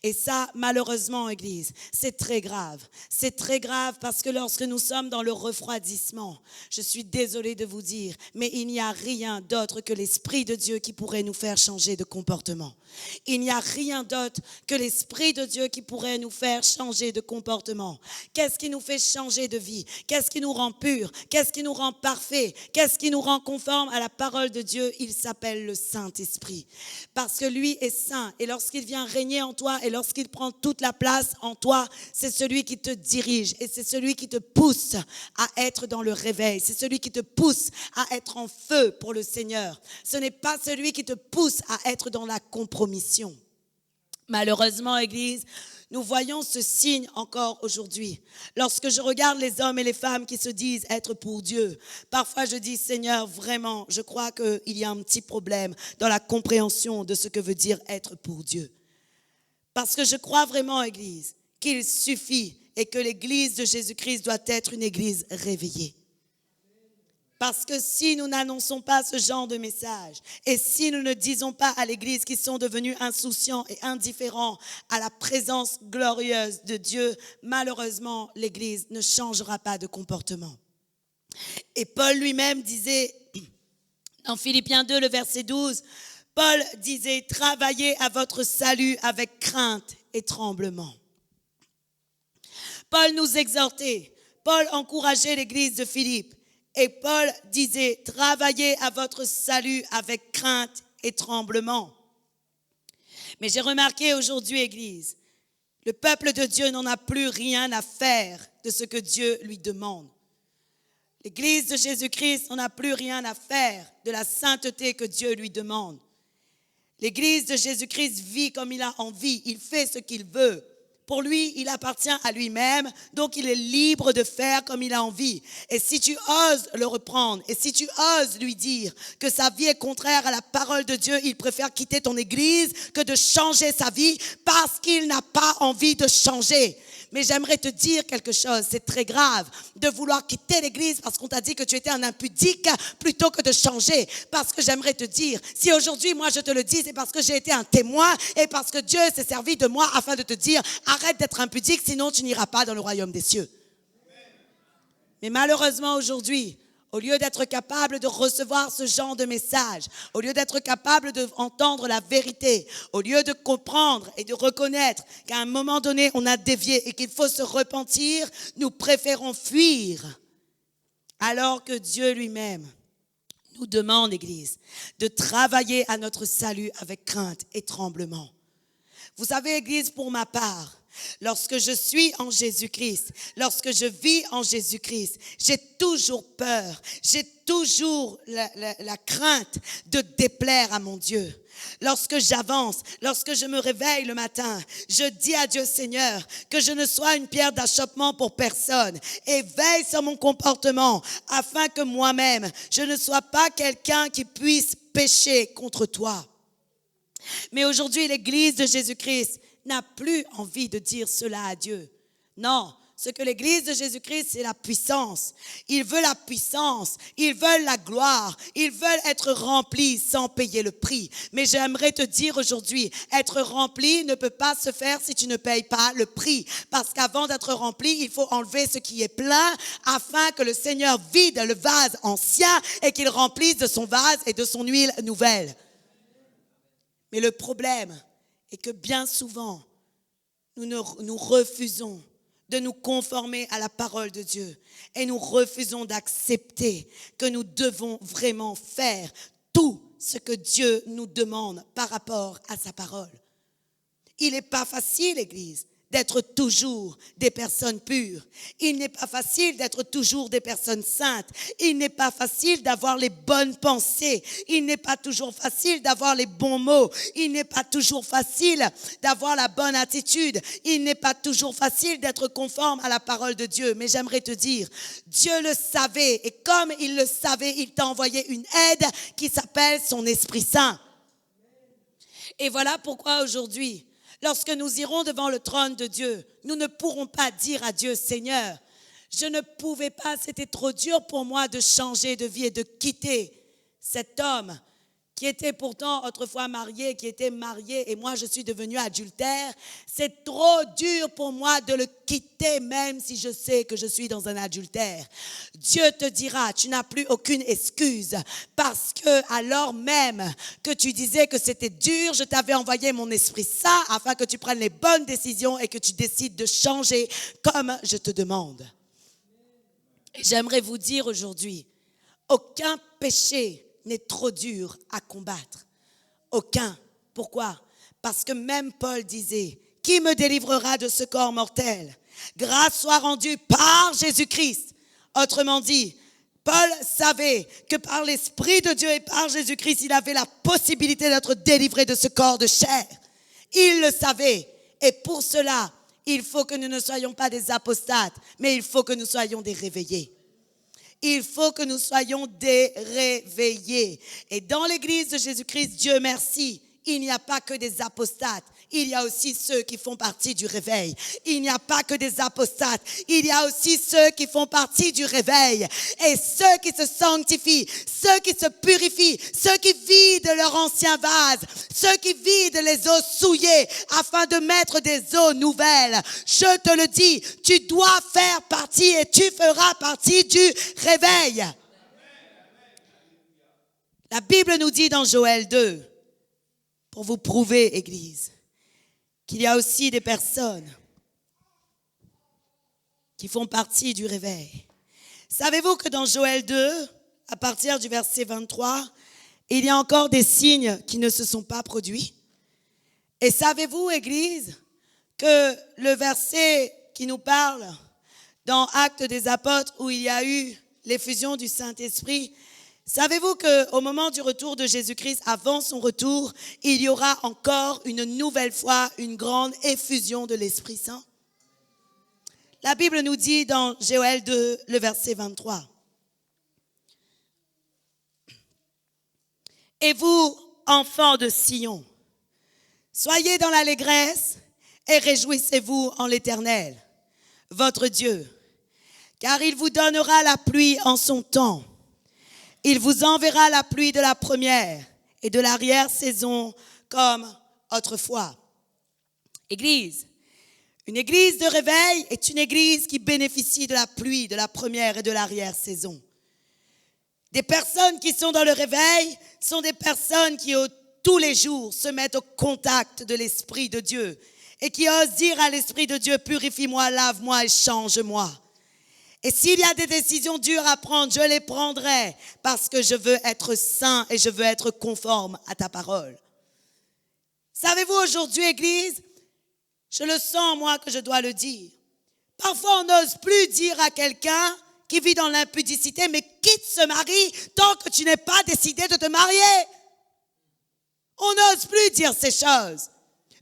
Et ça, malheureusement, Église, c'est très grave. C'est très grave parce que lorsque nous sommes dans le refroidissement, je suis désolée de vous dire, mais il n'y a rien d'autre que l'Esprit de Dieu qui pourrait nous faire changer de comportement. Il n'y a rien d'autre que l'Esprit de Dieu qui pourrait nous faire changer de comportement. Qu'est-ce qui nous fait changer de vie? Qu'est-ce qui nous rend purs? Qu'est-ce qui nous rend parfaits? Qu'est-ce qui nous rend conformes à la parole de Dieu? Il s'appelle le Saint-Esprit. Parce que lui est saint et lorsqu'il vient régner en toi et lorsqu'il prend toute la place en toi, c'est celui qui te dirige et c'est celui qui te pousse à être dans le réveil. C'est celui qui te pousse à être en feu pour le Seigneur. Ce n'est pas celui qui te pousse à être dans la compromission. Malheureusement, Église, nous voyons ce signe encore aujourd'hui. Lorsque je regarde les hommes et les femmes qui se disent être pour Dieu, parfois je dis, Seigneur, vraiment, je crois qu'il y a un petit problème dans la compréhension de ce que veut dire être pour Dieu. Parce que je crois vraiment, Église, qu'il suffit et que l'Église de Jésus-Christ doit être une Église réveillée. Parce que si nous n'annonçons pas ce genre de message et si nous ne disons pas à l'Église qu'ils sont devenus insouciants et indifférents à la présence glorieuse de Dieu, malheureusement, l'Église ne changera pas de comportement. Et Paul lui-même disait, dans Philippiens 2, le verset 12, Paul disait, travaillez à votre salut avec crainte et tremblement. Paul nous exhortait, Paul encourageait l'Église de Philippe. Et Paul disait, travaillez à votre salut avec crainte et tremblement. Mais j'ai remarqué aujourd'hui, Église, le peuple de Dieu n'en a plus rien à faire de ce que Dieu lui demande. L'Église de Jésus-Christ n'en a plus rien à faire de la sainteté que Dieu lui demande. L'Église de Jésus-Christ vit comme il a envie, il fait ce qu'il veut. Pour lui, il appartient à lui-même, donc il est libre de faire comme il a envie. Et si tu oses le reprendre, et si tu oses lui dire que sa vie est contraire à la parole de Dieu, il préfère quitter ton église que de changer sa vie parce qu'il n'a pas envie de changer. Mais j'aimerais te dire quelque chose, c'est très grave de vouloir quitter l'église parce qu'on t'a dit que tu étais un impudique plutôt que de changer. Parce que j'aimerais te dire, si aujourd'hui moi je te le dis, c'est parce que j'ai été un témoin et parce que Dieu s'est servi de moi afin de te dire, arrête d'être impudique, sinon tu n'iras pas dans le royaume des cieux. Mais malheureusement aujourd'hui, au lieu d'être capable de recevoir ce genre de message, au lieu d'être capable d'entendre la vérité, au lieu de comprendre et de reconnaître qu'à un moment donné, on a dévié et qu'il faut se repentir, nous préférons fuir. Alors que Dieu lui-même nous demande, Église, de travailler à notre salut avec crainte et tremblement. Vous savez, Église, pour ma part, lorsque je suis en Jésus-Christ, lorsque je vis en Jésus-Christ, j'ai toujours peur, j'ai toujours la crainte de déplaire à mon Dieu. Lorsque j'avance, lorsque je me réveille le matin, je dis à Dieu, Seigneur, que je ne sois une pierre d'achoppement pour personne et veille sur mon comportement afin que moi-même, je ne sois pas quelqu'un qui puisse pécher contre toi. Mais aujourd'hui, l'Église de Jésus-Christ n'a plus envie de dire cela à Dieu. Non, ce que l'Église de Jésus-Christ, c'est la puissance. Ils veulent la puissance, ils veulent la gloire, ils veulent être remplis sans payer le prix. Mais j'aimerais te dire aujourd'hui, être rempli ne peut pas se faire si tu ne payes pas le prix. Parce qu'avant d'être rempli, il faut enlever ce qui est plein afin que le Seigneur vide le vase ancien et qu'il remplisse de son vase et de son huile nouvelle. Mais le problème est que bien souvent, nous refusons de nous conformer à la parole de Dieu et nous refusons d'accepter que nous devons vraiment faire tout ce que Dieu nous demande par rapport à sa parole. Il n'est pas facile, Église, d'être toujours des personnes pures. Il n'est pas facile d'être toujours des personnes saintes. Il n'est pas facile d'avoir les bonnes pensées. Il n'est pas toujours facile d'avoir les bons mots. Il n'est pas toujours facile d'avoir la bonne attitude. Il n'est pas toujours facile d'être conforme à la parole de Dieu. Mais j'aimerais te dire, Dieu le savait et comme il le savait, il t'a envoyé une aide qui s'appelle son Esprit Saint. Et voilà pourquoi aujourd'hui, lorsque nous irons devant le trône de Dieu, nous ne pourrons pas dire à Dieu, Seigneur, je ne pouvais pas, c'était trop dur pour moi de changer de vie et de quitter cet homme qui était pourtant autrefois marié, qui était marié et moi je suis devenue adultère. C'est trop dur pour moi de le quitter même si je sais que je suis dans un adultère. Dieu te dira, tu n'as plus aucune excuse parce que alors même que tu disais que c'était dur, je t'avais envoyé mon Esprit Saint afin que tu prennes les bonnes décisions et que tu décides de changer comme je te demande. Et j'aimerais vous dire aujourd'hui, aucun péché n'est trop dur à combattre. Aucun. Pourquoi? Parce que même Paul disait, qui me délivrera de ce corps mortel? Grâce soit rendue par Jésus-Christ. Autrement dit, Paul savait que par l'Esprit de Dieu et par Jésus-Christ, il avait la possibilité d'être délivré de ce corps de chair. Il le savait. Et pour cela, il faut que nous ne soyons pas des apostates, mais il faut que nous soyons des réveillés. Il faut que nous soyons des réveillés. Et dans l'église de Jésus-Christ, Dieu merci, il n'y a pas que des apostates. Il y a aussi ceux qui font partie du réveil. Il n'y a pas que des apostates. Il y a aussi ceux qui font partie du réveil. Et ceux qui se sanctifient, ceux qui se purifient, ceux qui vident leur ancien vase, ceux qui vident les eaux souillées afin de mettre des eaux nouvelles. Je te le dis, tu dois faire partie et tu feras partie du réveil. La Bible nous dit dans Joël 2, pour vous prouver, Église, qu'il y a aussi des personnes qui font partie du réveil. Savez-vous que dans Joël 2, à partir du verset 23, il y a encore des signes qui ne se sont pas produits? Et savez-vous, Église, que le verset qui nous parle dans Actes des Apôtres où il y a eu l'effusion du Saint-Esprit. Savez-vous qu'au moment du retour de Jésus-Christ, avant son retour, il y aura encore une nouvelle fois une grande effusion de l'Esprit Saint? La Bible nous dit dans Joël 2, le verset 23. Et vous, enfants de Sion, soyez dans l'allégresse et réjouissez-vous en l'Éternel, votre Dieu, car il vous donnera la pluie en son temps. Il vous enverra la pluie de la première et de l'arrière-saison comme autrefois. Église. Une église de réveil est une église qui bénéficie de la pluie de la première et de l'arrière-saison. Des personnes qui sont dans le réveil sont des personnes qui tous les jours se mettent au contact de l'Esprit de Dieu et qui osent dire à l'Esprit de Dieu, purifie-moi, lave-moi et change-moi. Et s'il y a des décisions dures à prendre, je les prendrai parce que je veux être saint et je veux être conforme à ta parole. Savez-vous, aujourd'hui, Église, je le sens, moi, que je dois le dire. Parfois, on n'ose plus dire à quelqu'un qui vit dans l'impudicité, mais quitte ce mari tant que tu n'es pas décidé de te marier. On n'ose plus dire ces choses.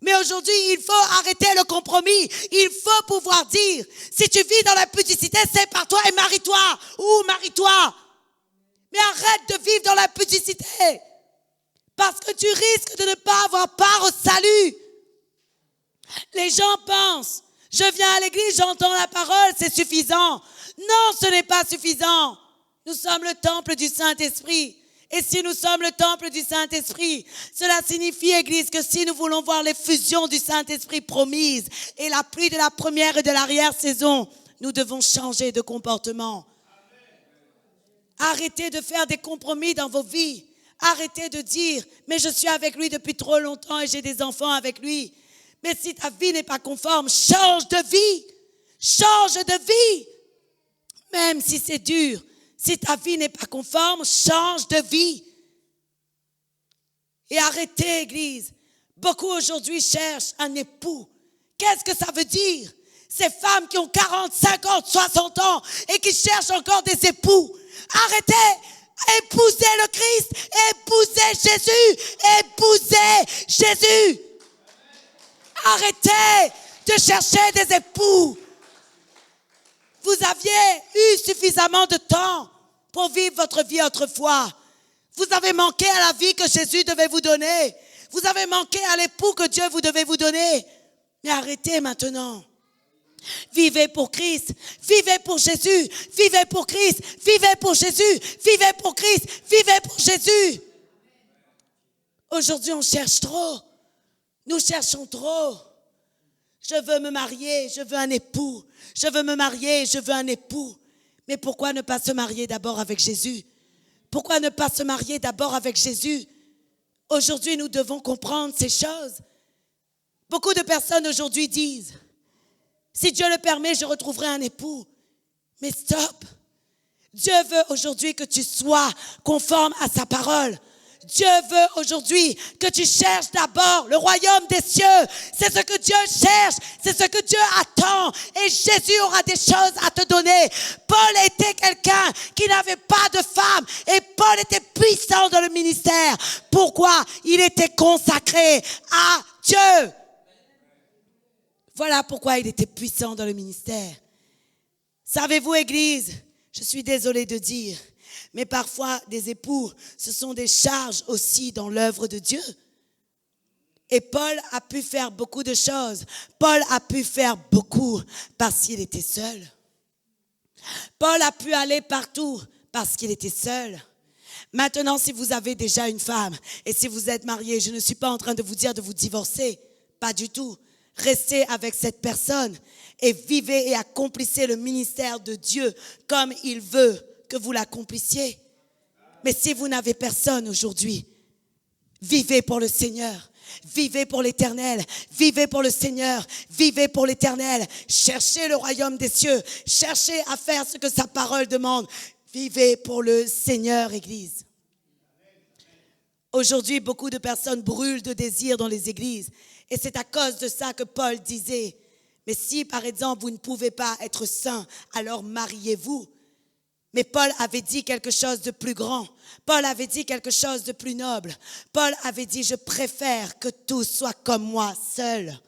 Mais aujourd'hui, il faut arrêter le compromis. Il faut pouvoir dire, si tu vis dans l'impudicité, c'est par toi et marie-toi. Ou marie-toi. Mais arrête de vivre dans l'impudicité. Parce que tu risques de ne pas avoir part au salut. Les gens pensent, je viens à l'église, j'entends la parole, c'est suffisant. Non, ce n'est pas suffisant. Nous sommes le temple du Saint-Esprit. Et si nous sommes le temple du Saint-Esprit, cela signifie, Église, que si nous voulons voir l'effusion du Saint-Esprit promise et la pluie de la première et de l'arrière-saison, nous devons changer de comportement. Arrêtez de faire des compromis dans vos vies. Arrêtez de dire, mais je suis avec lui depuis trop longtemps et j'ai des enfants avec lui. Mais si ta vie n'est pas conforme, change de vie. Change de vie. Même si c'est dur. Si ta vie n'est pas conforme, change de vie. Et arrêtez, Église. Beaucoup aujourd'hui cherchent un époux. Qu'est-ce que ça veut dire? Ces femmes qui ont 40, 50, 60 ans et qui cherchent encore des époux. Arrêtez. Épousez le Christ. Épousez Jésus. Épousez Jésus. Arrêtez de chercher des époux. Vous aviez eu suffisamment de temps pour vivre votre vie autrefois. Vous avez manqué à la vie que Jésus devait vous donner. Vous avez manqué à l'époux que Dieu vous devait vous donner. Mais arrêtez maintenant. Vivez pour Christ. Vivez pour Jésus. Vivez pour Christ. Vivez pour Jésus. Vivez pour Christ. Vivez pour Jésus. Aujourd'hui, on cherche trop. Nous cherchons trop. Je veux me marier, je veux un époux. Je veux me marier, je veux un époux. Mais pourquoi ne pas se marier d'abord avec Jésus? Pourquoi ne pas se marier d'abord avec Jésus? Aujourd'hui, nous devons comprendre ces choses. Beaucoup de personnes aujourd'hui disent, si Dieu le permet, je retrouverai un époux. Mais stop. Dieu veut aujourd'hui que tu sois conforme à sa parole. Dieu veut aujourd'hui que tu cherches d'abord le royaume des cieux. C'est ce que Dieu cherche, c'est ce que Dieu attend. Et Jésus aura des choses à te donner. Paul était quelqu'un qui n'avait pas de femme. Et Paul était puissant dans le ministère. Pourquoi? Il était consacré à Dieu. Voilà pourquoi il était puissant dans le ministère. Savez-vous, Église, je suis désolée de dire, mais parfois, des époux, ce sont des charges aussi dans l'œuvre de Dieu. Et Paul a pu faire beaucoup de choses. Paul a pu faire beaucoup parce qu'il était seul. Paul a pu aller partout parce qu'il était seul. Maintenant, si vous avez déjà une femme et si vous êtes marié, je ne suis pas en train de vous dire de vous divorcer. Pas du tout. Restez avec cette personne et vivez et accomplissez le ministère de Dieu comme il veut que vous l'accomplissiez. Mais si vous n'avez personne aujourd'hui, vivez pour le Seigneur. Vivez pour l'Éternel. Vivez pour le Seigneur. Vivez pour l'Éternel. Cherchez le royaume des cieux. Cherchez à faire ce que sa parole demande. Vivez pour le Seigneur, Église. Aujourd'hui, beaucoup de personnes brûlent de désir dans les églises. Et c'est à cause de ça que Paul disait, mais si par exemple vous ne pouvez pas être saint, alors mariez-vous. Mais Paul avait dit quelque chose de plus grand. Paul avait dit quelque chose de plus noble. Paul avait dit, je préfère que tous soient comme moi, seuls.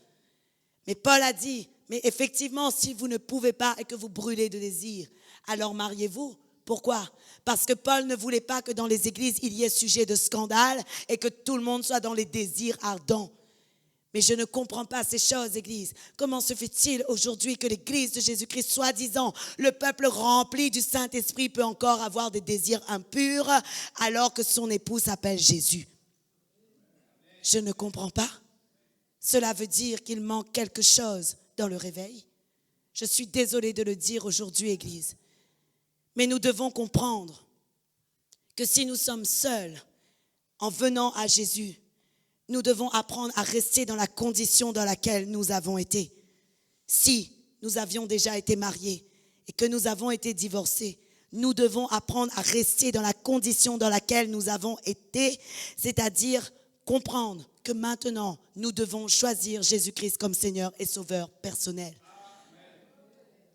Mais Paul a dit, mais effectivement, si vous ne pouvez pas et que vous brûlez de désir, alors mariez-vous. Pourquoi? Parce que Paul ne voulait pas que dans les églises, il y ait sujet de scandale et que tout le monde soit dans les désirs ardents. Mais je ne comprends pas ces choses, Église. Comment se fait-il aujourd'hui que l'Église de Jésus-Christ, soi-disant, le peuple rempli du Saint-Esprit, peut encore avoir des désirs impurs alors que son époux s'appelle Jésus? Je ne comprends pas. Cela veut dire qu'il manque quelque chose dans le réveil. Je suis désolée de le dire aujourd'hui, Église. Mais nous devons comprendre que si nous sommes seuls en venant à Jésus, nous devons apprendre à rester dans la condition dans laquelle nous avons été. Si nous avions déjà été mariés et que nous avons été divorcés, nous devons apprendre à rester dans la condition dans laquelle nous avons été, c'est-à-dire comprendre que maintenant, nous devons choisir Jésus-Christ comme Seigneur et Sauveur personnel.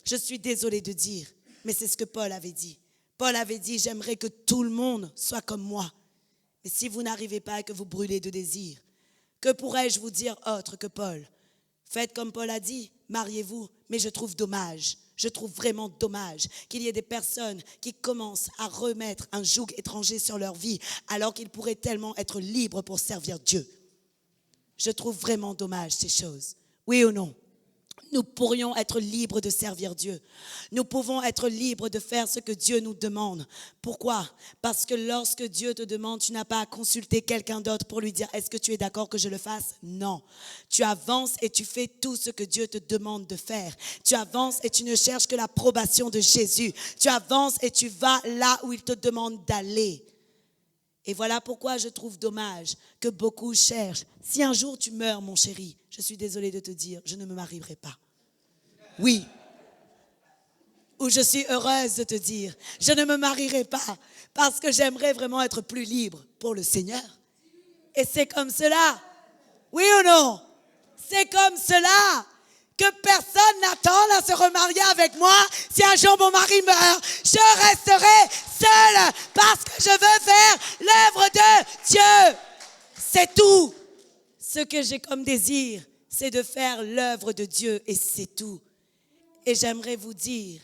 Je suis désolée de dire, mais c'est ce que Paul avait dit. Paul avait dit, j'aimerais que tout le monde soit comme moi. Mais si vous n'arrivez pas et que vous brûlez de désir, que pourrais-je vous dire autre que Paul? Faites comme Paul a dit, mariez-vous. Mais je trouve dommage, je trouve vraiment dommage qu'il y ait des personnes qui commencent à remettre un joug étranger sur leur vie alors qu'ils pourraient tellement être libres pour servir Dieu. Je trouve vraiment dommage ces choses. Oui ou non? Nous pourrions être libres de servir Dieu. Nous pouvons être libres de faire ce que Dieu nous demande. Pourquoi? Parce que lorsque Dieu te demande, tu n'as pas à consulter quelqu'un d'autre pour lui dire « Est-ce que tu es d'accord que je le fasse ?» Non. Tu avances et tu fais tout ce que Dieu te demande de faire. Tu avances et tu ne cherches que l'approbation de Jésus. Tu avances et tu vas là où il te demande d'aller. Et voilà pourquoi je trouve dommage que beaucoup cherchent. Si un jour tu meurs, mon chéri, je suis désolée de te dire, je ne me marierai pas. Oui. Ou je suis heureuse de te dire, je ne me marierai pas parce que j'aimerais vraiment être plus libre pour le Seigneur. Et c'est comme cela. Oui ou non? C'est comme cela que personne n'attend à se remarier avec moi. Si un jour mon mari meurt, je resterai seule parce que je veux faire l'œuvre de Dieu. C'est tout. Ce que j'ai comme désir, c'est de faire l'œuvre de Dieu et c'est tout. Et j'aimerais vous dire,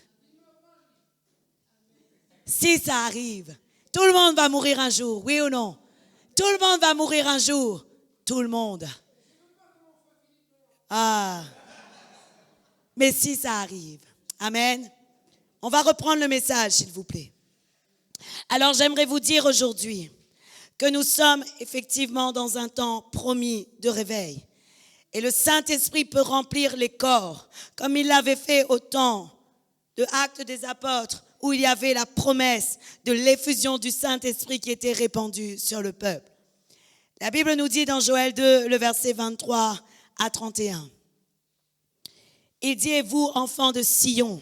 si ça arrive, tout le monde va mourir un jour, oui ou non? Tout le monde va mourir un jour. Tout le monde. Ah. Mais si ça arrive, amen. On va reprendre le message, s'il vous plaît. Alors, j'aimerais vous dire aujourd'hui que nous sommes effectivement dans un temps promis de réveil. Et le Saint-Esprit peut remplir les corps, comme il l'avait fait au temps de Actes des Apôtres, où il y avait la promesse de l'effusion du Saint-Esprit qui était répandue sur le peuple. La Bible nous dit dans Joël 2, le verset 23 à 31. Il dit, et vous, enfants de Sion,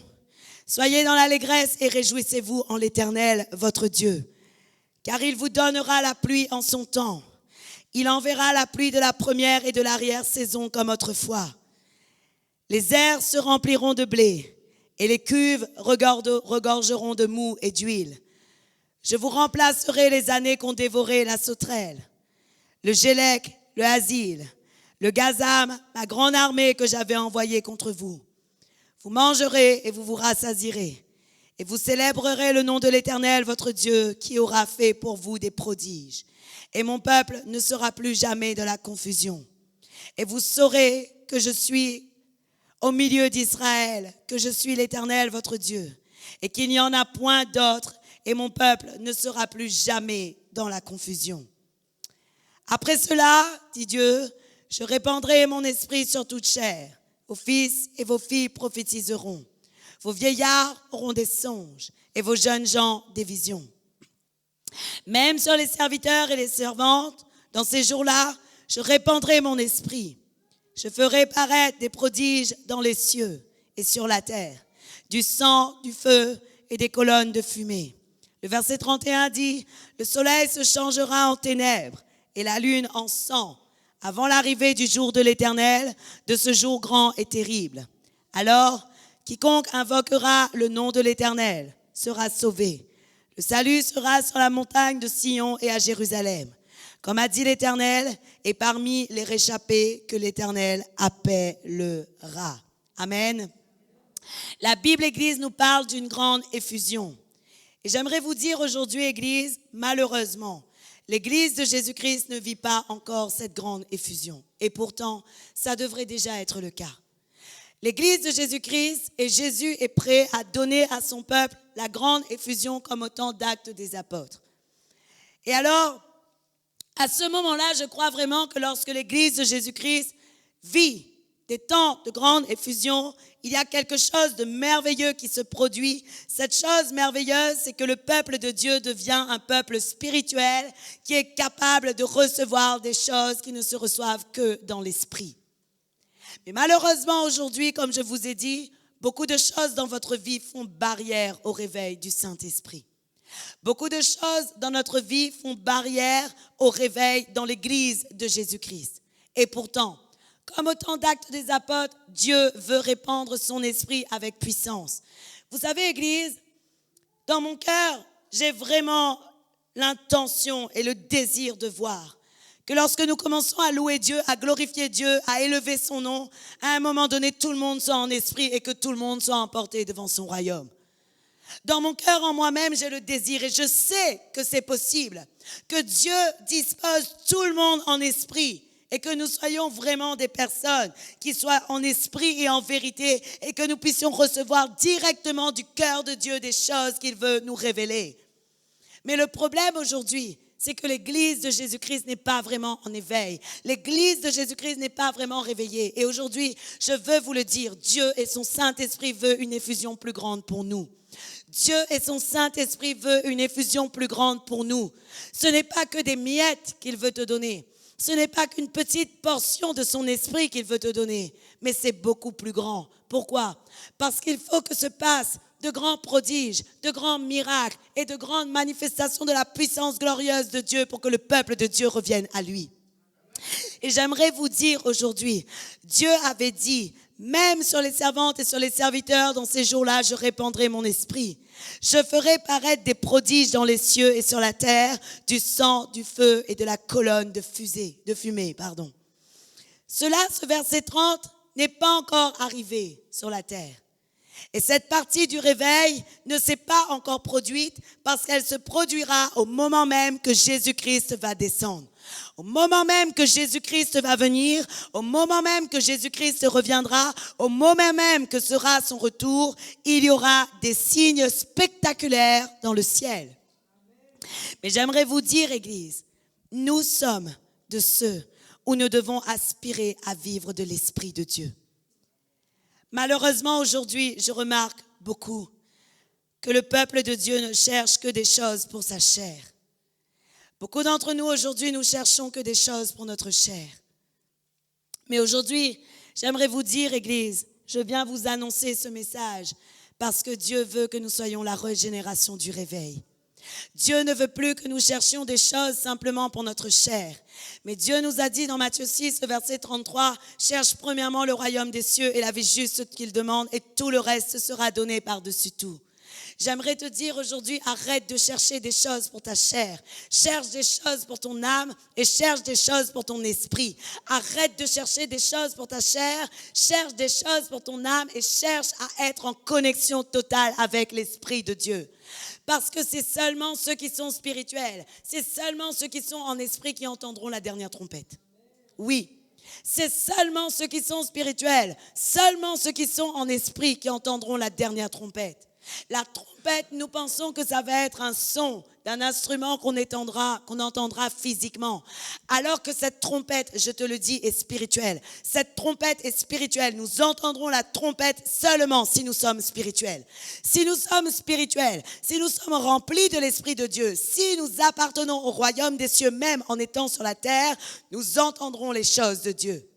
soyez dans l'allégresse et réjouissez-vous en l'Éternel, votre Dieu. Car il vous donnera la pluie en son temps. Il enverra la pluie de la première et de l'arrière-saison comme autrefois. Les airs se rempliront de blé et les cuves regorgeront de mou et d'huile. Je vous remplacerai les années qu'ont dévoré la sauterelle, le gélec, le asile, le gazam, ma grande armée que j'avais envoyée contre vous. Vous mangerez et vous vous rassasierez. Et vous célébrerez le nom de l'Éternel, votre Dieu, qui aura fait pour vous des prodiges. Et mon peuple ne sera plus jamais dans la confusion. Et vous saurez que je suis au milieu d'Israël, que je suis l'Éternel, votre Dieu, et qu'il n'y en a point d'autre, et mon peuple ne sera plus jamais dans la confusion. Après cela, dit Dieu, je répandrai mon esprit sur toute chair. Vos fils et vos filles prophétiseront. Vos vieillards auront des songes et vos jeunes gens des visions. Même sur les serviteurs et les servantes, dans ces jours-là, je répandrai mon esprit. Je ferai paraître des prodiges dans les cieux et sur la terre, du sang, du feu et des colonnes de fumée. Le verset 31 dit, le soleil se changera en ténèbres et la lune en sang, avant l'arrivée du jour de l'Éternel, de ce jour grand et terrible. Alors, quiconque invoquera le nom de l'Éternel sera sauvé. Le salut sera sur la montagne de Sion et à Jérusalem. Comme a dit l'Éternel, et parmi les réchappés que l'Éternel appellera. Amen. La Bible, Église, nous parle d'une grande effusion. Et j'aimerais vous dire aujourd'hui, Église, malheureusement, l'Église de Jésus-Christ ne vit pas encore cette grande effusion. Et pourtant, ça devrait déjà être le cas. L'Église de Jésus-Christ et Jésus est prêt à donner à son peuple la grande effusion comme au temps d'Actes des Apôtres. Et alors, à ce moment-là, je crois vraiment que lorsque l'Église de Jésus-Christ vit des temps de grande effusion, il y a quelque chose de merveilleux qui se produit. Cette chose merveilleuse, c'est que le peuple de Dieu devient un peuple spirituel qui est capable de recevoir des choses qui ne se reçoivent que dans l'esprit. Mais malheureusement, aujourd'hui, comme je vous ai dit, beaucoup de choses dans votre vie font barrière au réveil du Saint-Esprit. Beaucoup de choses dans notre vie font barrière au réveil dans l'Église de Jésus-Christ. Et pourtant, comme au temps d'Actes des Apôtres, Dieu veut répandre son esprit avec puissance. Vous savez, Église, dans mon cœur, j'ai vraiment l'intention et le désir de voir que lorsque nous commençons à louer Dieu, à glorifier Dieu, à élever son nom, à un moment donné, tout le monde soit en esprit et que tout le monde soit emporté devant son royaume. Dans mon cœur, en moi-même, j'ai le désir et je sais que c'est possible, que Dieu dispose tout le monde en esprit et que nous soyons vraiment des personnes qui soient en esprit et en vérité et que nous puissions recevoir directement du cœur de Dieu des choses qu'il veut nous révéler. Mais le problème aujourd'hui, c'est que l'Église de Jésus-Christ n'est pas vraiment en éveil. L'Église de Jésus-Christ n'est pas vraiment réveillée. Et aujourd'hui, je veux vous le dire, Dieu et son Saint-Esprit veulent une effusion plus grande pour nous. Dieu et son Saint-Esprit veulent une effusion plus grande pour nous. Ce n'est pas que des miettes qu'il veut te donner. Ce n'est pas qu'une petite portion de son esprit qu'il veut te donner, mais c'est beaucoup plus grand. Pourquoi? Parce qu'il faut que se passent de grands prodiges, de grands miracles et de grandes manifestations de la puissance glorieuse de Dieu pour que le peuple de Dieu revienne à lui. Et j'aimerais vous dire aujourd'hui, Dieu avait dit, même sur les servantes et sur les serviteurs, dans ces jours-là, je répandrai mon esprit. Je ferai paraître des prodiges dans les cieux et sur la terre, du sang, du feu et de la colonne de fumée. Ce verset 30, n'est pas encore arrivé sur la terre. Et cette partie du réveil ne s'est pas encore produite parce qu'elle se produira au moment même que Jésus-Christ va descendre. Au moment même que Jésus-Christ va venir, au moment même que Jésus-Christ reviendra, au moment même que sera son retour, il y aura des signes spectaculaires dans le ciel. Mais j'aimerais vous dire, Église, nous sommes de ceux où nous devons aspirer à vivre de l'Esprit de Dieu. Malheureusement, aujourd'hui, je remarque beaucoup que le peuple de Dieu ne cherche que des choses pour sa chair. Beaucoup d'entre nous, aujourd'hui, nous cherchons que des choses pour notre chair. Mais aujourd'hui, j'aimerais vous dire, Église, je viens vous annoncer ce message parce que Dieu veut que nous soyons la régénération du réveil. Dieu ne veut plus que nous cherchions des choses simplement pour notre chair. Mais Dieu nous a dit dans Matthieu 6, verset 33, « Cherche premièrement le royaume des cieux et la vie juste ce qu'il demande et tout le reste sera donné par-dessus tout. » J'aimerais te dire aujourd'hui, arrête de chercher des choses pour ta chair. Cherche des choses pour ton âme et cherche des choses pour ton esprit. Arrête de chercher des choses pour ta chair, cherche des choses pour ton âme et cherche à être en connexion totale avec l'Esprit de Dieu. Parce que c'est seulement ceux qui sont spirituels, c'est seulement ceux qui sont en esprit qui entendront la dernière trompette. Oui, c'est seulement ceux qui sont spirituels, seulement ceux qui sont en esprit qui entendront la dernière trompette. La trompette, nous pensons que ça va être un son d'un instrument qu'on entendra physiquement. Alors que cette trompette, je te le dis, est spirituelle. Cette trompette est spirituelle. Nous entendrons la trompette seulement si nous sommes spirituels. Si nous sommes spirituels, si nous sommes remplis de l'Esprit de Dieu, si nous appartenons au royaume des cieux, même en étant sur la terre, nous entendrons les choses de Dieu.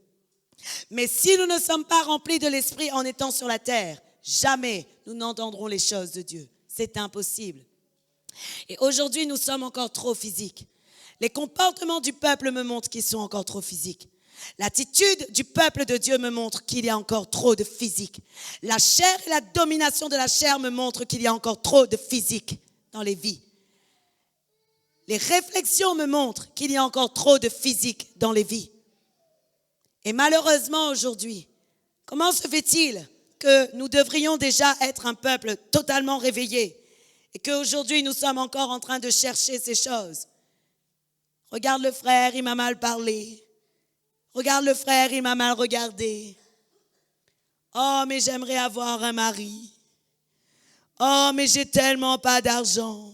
Mais si nous ne sommes pas remplis de l'Esprit en étant sur la terre, jamais nous n'entendrons les choses de Dieu. C'est impossible. Et aujourd'hui, nous sommes encore trop physiques. Les comportements du peuple me montrent qu'ils sont encore trop physiques. L'attitude du peuple de Dieu me montre qu'il y a encore trop de physique. La chair et la domination de la chair me montrent qu'il y a encore trop de physique dans les vies. Les réflexions me montrent qu'il y a encore trop de physique dans les vies. Et malheureusement aujourd'hui, comment se fait-il que nous devrions déjà être un peuple totalement réveillé et qu'aujourd'hui nous sommes encore en train de chercher ces choses? Regarde le frère, il m'a mal parlé. Regarde le frère, il m'a mal regardé. Oh, mais j'aimerais avoir un mari. Oh, mais j'ai tellement pas d'argent.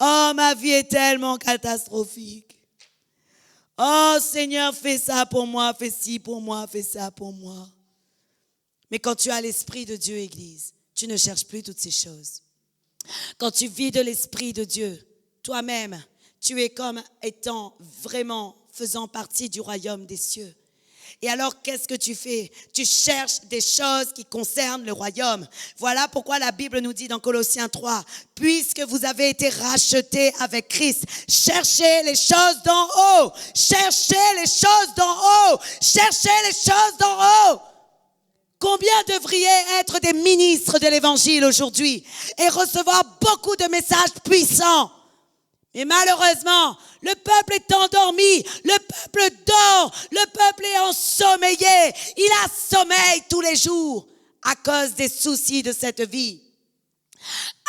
Oh, ma vie est tellement catastrophique. Oh, Seigneur, fais ça pour moi, fais ci pour moi, fais ça pour moi. Mais quand tu as l'Esprit de Dieu, Église, tu ne cherches plus toutes ces choses. Quand tu vis de l'Esprit de Dieu, toi-même, tu es comme étant vraiment faisant partie du royaume des cieux. Et alors, qu'est-ce que tu fais? Tu cherches des choses qui concernent le royaume. Voilà pourquoi la Bible nous dit dans Colossiens 3, « Puisque vous avez été rachetés avec Christ, cherchez les choses d'en haut, cherchez les choses d'en haut, cherchez les choses d'en haut. » Combien devriez être des ministres de l'Évangile aujourd'hui et recevoir beaucoup de messages puissants? Mais malheureusement, le peuple est endormi, le peuple dort, le peuple est ensommeillé. Il a sommeil tous les jours à cause des soucis de cette vie.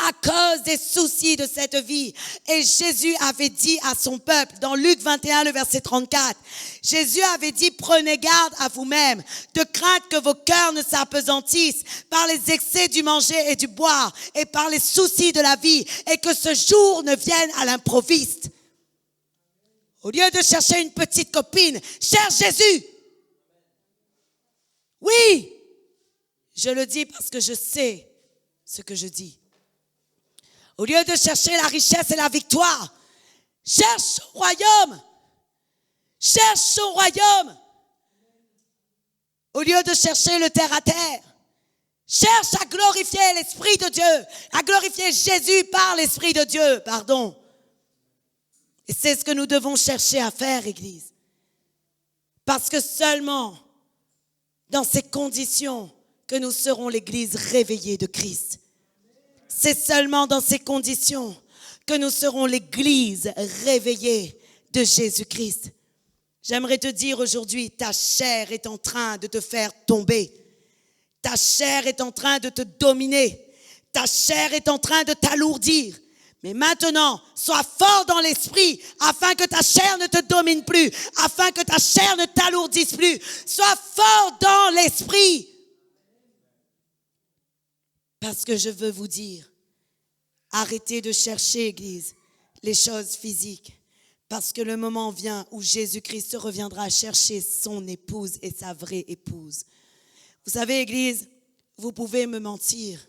À cause des soucis de cette vie. Et Jésus avait dit à son peuple, dans Luc 21, le verset 34, Jésus avait dit, prenez garde à vous-même, de crainte que vos cœurs ne s'apesantissent par les excès du manger et du boire, et par les soucis de la vie, et que ce jour ne vienne à l'improviste. Au lieu de chercher une petite copine, cherche Jésus. Oui, je le dis parce que je sais ce que je dis. Au lieu de chercher la richesse et la victoire, cherche son royaume. Cherche son royaume. Au lieu de chercher le terre à terre, cherche à glorifier l'Esprit de Dieu, à glorifier Jésus par l'Esprit de Dieu, pardon. Et c'est ce que nous devons chercher à faire, Église. Parce que seulement dans ces conditions que nous serons l'Église réveillée de Christ. C'est seulement dans ces conditions que nous serons l'Église réveillée de Jésus-Christ. J'aimerais te dire aujourd'hui, ta chair est en train de te faire tomber. Ta chair est en train de te dominer. Ta chair est en train de t'alourdir. Mais maintenant, sois fort dans l'esprit afin que ta chair ne te domine plus, afin que ta chair ne t'alourdisse plus. Sois fort dans l'esprit. Parce que je veux vous dire, arrêtez de chercher, Église, les choses physiques. Parce que le moment vient où Jésus-Christ reviendra chercher son épouse et sa vraie épouse. Vous savez, Église, vous pouvez me mentir.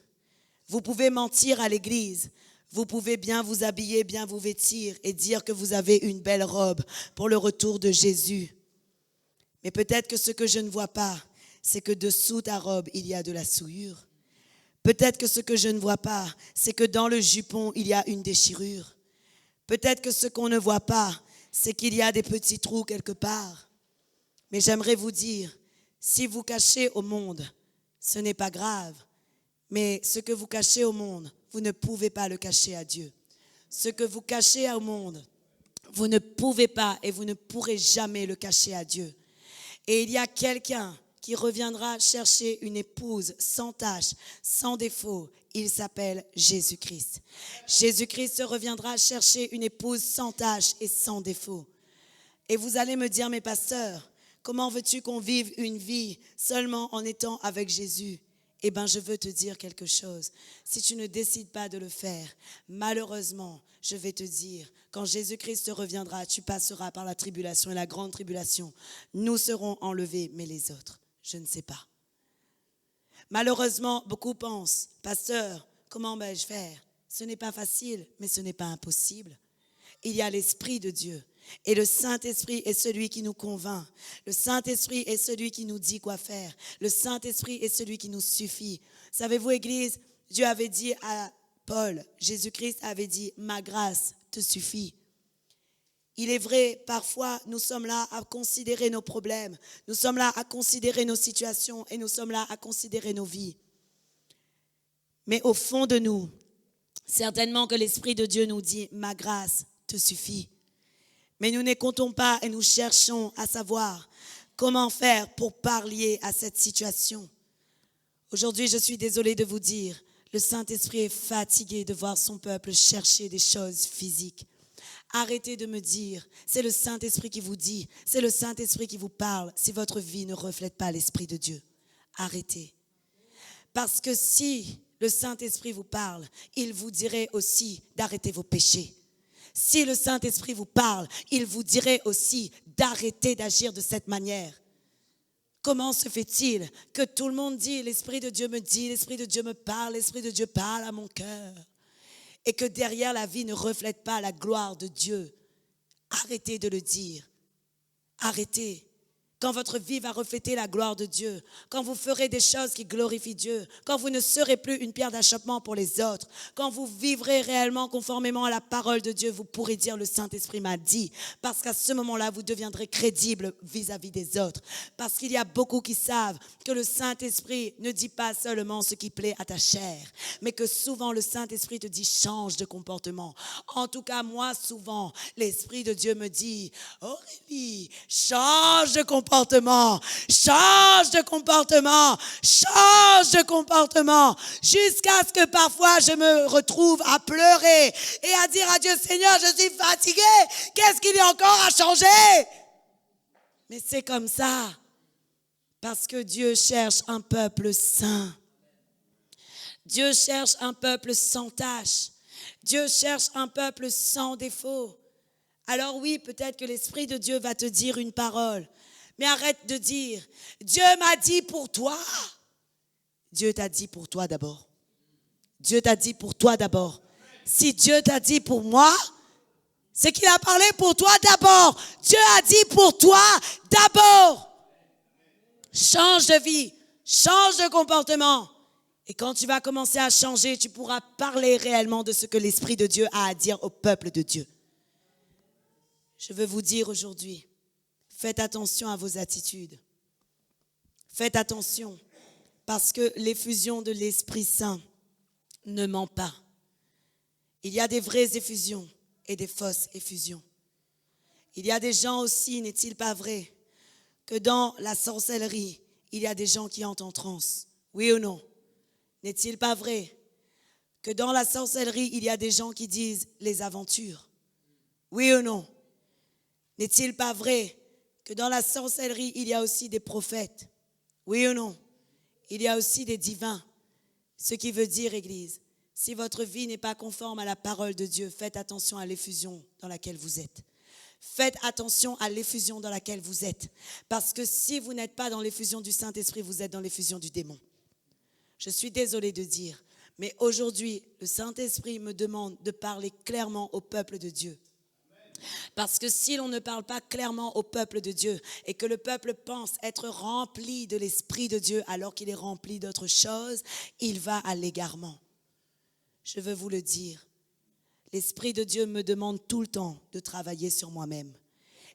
Vous pouvez mentir à l'Église. Vous pouvez bien vous habiller, bien vous vêtir et dire que vous avez une belle robe pour le retour de Jésus. Mais peut-être que ce que je ne vois pas, c'est que dessous ta robe, il y a de la souillure. Peut-être que ce que je ne vois pas, c'est que dans le jupon, il y a une déchirure. Peut-être que ce qu'on ne voit pas, c'est qu'il y a des petits trous quelque part. Mais j'aimerais vous dire, si vous cachez au monde, ce n'est pas grave. Mais ce que vous cachez au monde, vous ne pouvez pas le cacher à Dieu. Ce que vous cachez au monde, vous ne pouvez pas et vous ne pourrez jamais le cacher à Dieu. Et il y a quelqu'un qui reviendra chercher une épouse sans tache, sans défaut. Il s'appelle Jésus-Christ. Jésus-Christ reviendra chercher une épouse sans tache et sans défaut. Et vous allez me dire, mais pasteur, comment veux-tu qu'on vive une vie seulement en étant avec Jésus? Eh bien, je veux te dire quelque chose. Si tu ne décides pas de le faire, malheureusement, je vais te dire, quand Jésus-Christ reviendra, tu passeras par la tribulation et la grande tribulation. Nous serons enlevés, mais les autres, je ne sais pas. Malheureusement, beaucoup pensent, pasteur, comment vais-je faire? Ce n'est pas facile, mais ce n'est pas impossible. Il y a l'Esprit de Dieu. Et le Saint-Esprit est celui qui nous convainc. Le Saint-Esprit est celui qui nous dit quoi faire. Le Saint-Esprit est celui qui nous suffit. Savez-vous, Église, Dieu avait dit à Paul, Jésus-Christ avait dit, ma grâce te suffit. Il est vrai, parfois, nous sommes là à considérer nos problèmes. Nous sommes là à considérer nos situations et nous sommes là à considérer nos vies. Mais au fond de nous, certainement que l'Esprit de Dieu nous dit « Ma grâce te suffit ». Mais nous n'écoutons pas et nous cherchons à savoir comment faire pour pallier à cette situation. Aujourd'hui, je suis désolée de vous dire, le Saint-Esprit est fatigué de voir son peuple chercher des choses physiques. Arrêtez de me dire, c'est le Saint-Esprit qui vous dit, c'est le Saint-Esprit qui vous parle si votre vie ne reflète pas l'Esprit de Dieu. Arrêtez. Parce que si le Saint-Esprit vous parle, il vous dirait aussi d'arrêter vos péchés. Si le Saint-Esprit vous parle, il vous dirait aussi d'arrêter d'agir de cette manière. Comment se fait-il que tout le monde dit, l'Esprit de Dieu me dit, l'Esprit de Dieu me parle, l'Esprit de Dieu parle à mon cœur, et que derrière la vie ne reflète pas la gloire de Dieu? Arrêtez de le dire. Arrêtez. Quand votre vie va refléter la gloire de Dieu, quand vous ferez des choses qui glorifient Dieu, quand vous ne serez plus une pierre d'achoppement pour les autres, quand vous vivrez réellement conformément à la parole de Dieu, vous pourrez dire le Saint-Esprit m'a dit, parce qu'à ce moment-là, vous deviendrez crédible vis-à-vis des autres. Parce qu'il y a beaucoup qui savent que le Saint-Esprit ne dit pas seulement ce qui plaît à ta chair, mais que souvent le Saint-Esprit te dit change de comportement. En tout cas, moi, souvent, l'Esprit de Dieu me dit, Aurélie, change de comportement. Change de comportement, change de comportement, jusqu'à ce que parfois je me retrouve à pleurer et à dire à Dieu, Seigneur, je suis fatiguée, qu'est-ce qu'il y a encore à changer? Mais c'est comme ça, parce que Dieu cherche un peuple saint. Dieu cherche un peuple sans tache. Dieu cherche un peuple sans défaut. Alors oui, peut-être que l'Esprit de Dieu va te dire une parole. Mais arrête de dire, Dieu m'a dit pour toi. Dieu t'a dit pour toi d'abord. Dieu t'a dit pour toi d'abord. Si Dieu t'a dit pour moi, c'est qu'il a parlé pour toi d'abord. Dieu a dit pour toi d'abord. Change de vie, change de comportement. Et quand tu vas commencer à changer, tu pourras parler réellement de ce que l'Esprit de Dieu a à dire au peuple de Dieu. Je veux vous dire aujourd'hui, faites attention à vos attitudes. Faites attention parce que l'effusion de l'Esprit Saint ne ment pas. Il y a des vraies effusions et des fausses effusions. Il y a des gens aussi, n'est-il pas vrai, que dans la sorcellerie, il y a des gens qui entrent en transe. Oui ou non? N'est-il pas vrai que dans la sorcellerie, il y a des gens qui disent les aventures? Oui ou non? N'est-il pas vrai que dans la sorcellerie, il y a aussi des prophètes? Oui ou non? Il y a aussi des divins. Ce qui veut dire, Église, si votre vie n'est pas conforme à la parole de Dieu, faites attention à l'effusion dans laquelle vous êtes. Faites attention à l'effusion dans laquelle vous êtes. Parce que si vous n'êtes pas dans l'effusion du Saint-Esprit, vous êtes dans l'effusion du démon. Je suis désolée de dire, mais aujourd'hui, le Saint-Esprit me demande de parler clairement au peuple de Dieu. Parce que si l'on ne parle pas clairement au peuple de Dieu et que le peuple pense être rempli de l'Esprit de Dieu alors qu'il est rempli d'autres choses, il va à l'égarement. Je veux vous le dire, l'Esprit de Dieu me demande tout le temps de travailler sur moi-même.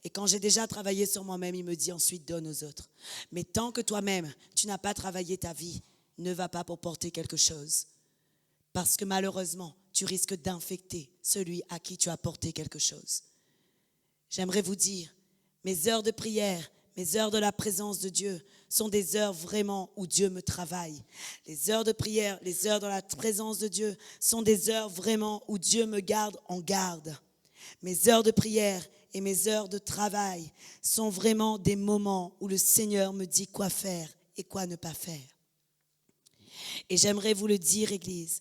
Et quand j'ai déjà travaillé sur moi-même, il me dit ensuite donne aux autres. Mais tant que toi-même, tu n'as pas travaillé ta vie, ne va pas pour porter quelque chose. Parce que malheureusement, tu risques d'infecter celui à qui tu as porté quelque chose. J'aimerais vous dire, mes heures de prière, mes heures de la présence de Dieu sont des heures vraiment où Dieu me travaille. Les heures de prière, les heures dans la présence de Dieu sont des heures vraiment où Dieu me garde en garde. Mes heures de prière et mes heures de travail sont vraiment des moments où le Seigneur me dit quoi faire et quoi ne pas faire. Et j'aimerais vous le dire, Église,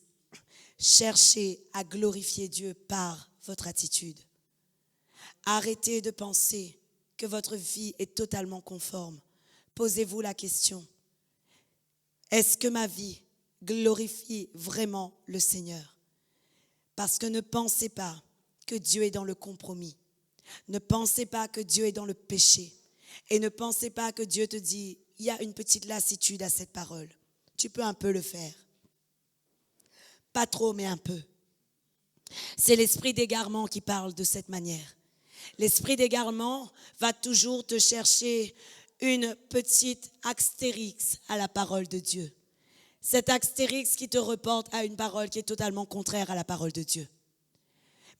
cherchez à glorifier Dieu par votre attitude. Arrêtez de penser que votre vie est totalement conforme. Posez-vous la question, est-ce que ma vie glorifie vraiment le Seigneur? Parce que ne pensez pas que Dieu est dans le compromis. Ne pensez pas que Dieu est dans le péché. Et ne pensez pas que Dieu te dit, il y a une petite lassitude à cette parole. Tu peux un peu le faire. Pas trop, mais un peu. C'est l'esprit d'égarement qui parle de cette manière. L'esprit d'égarement va toujours te chercher une petite astérix à la parole de Dieu. Cet astérix qui te reporte à une parole qui est totalement contraire à la parole de Dieu.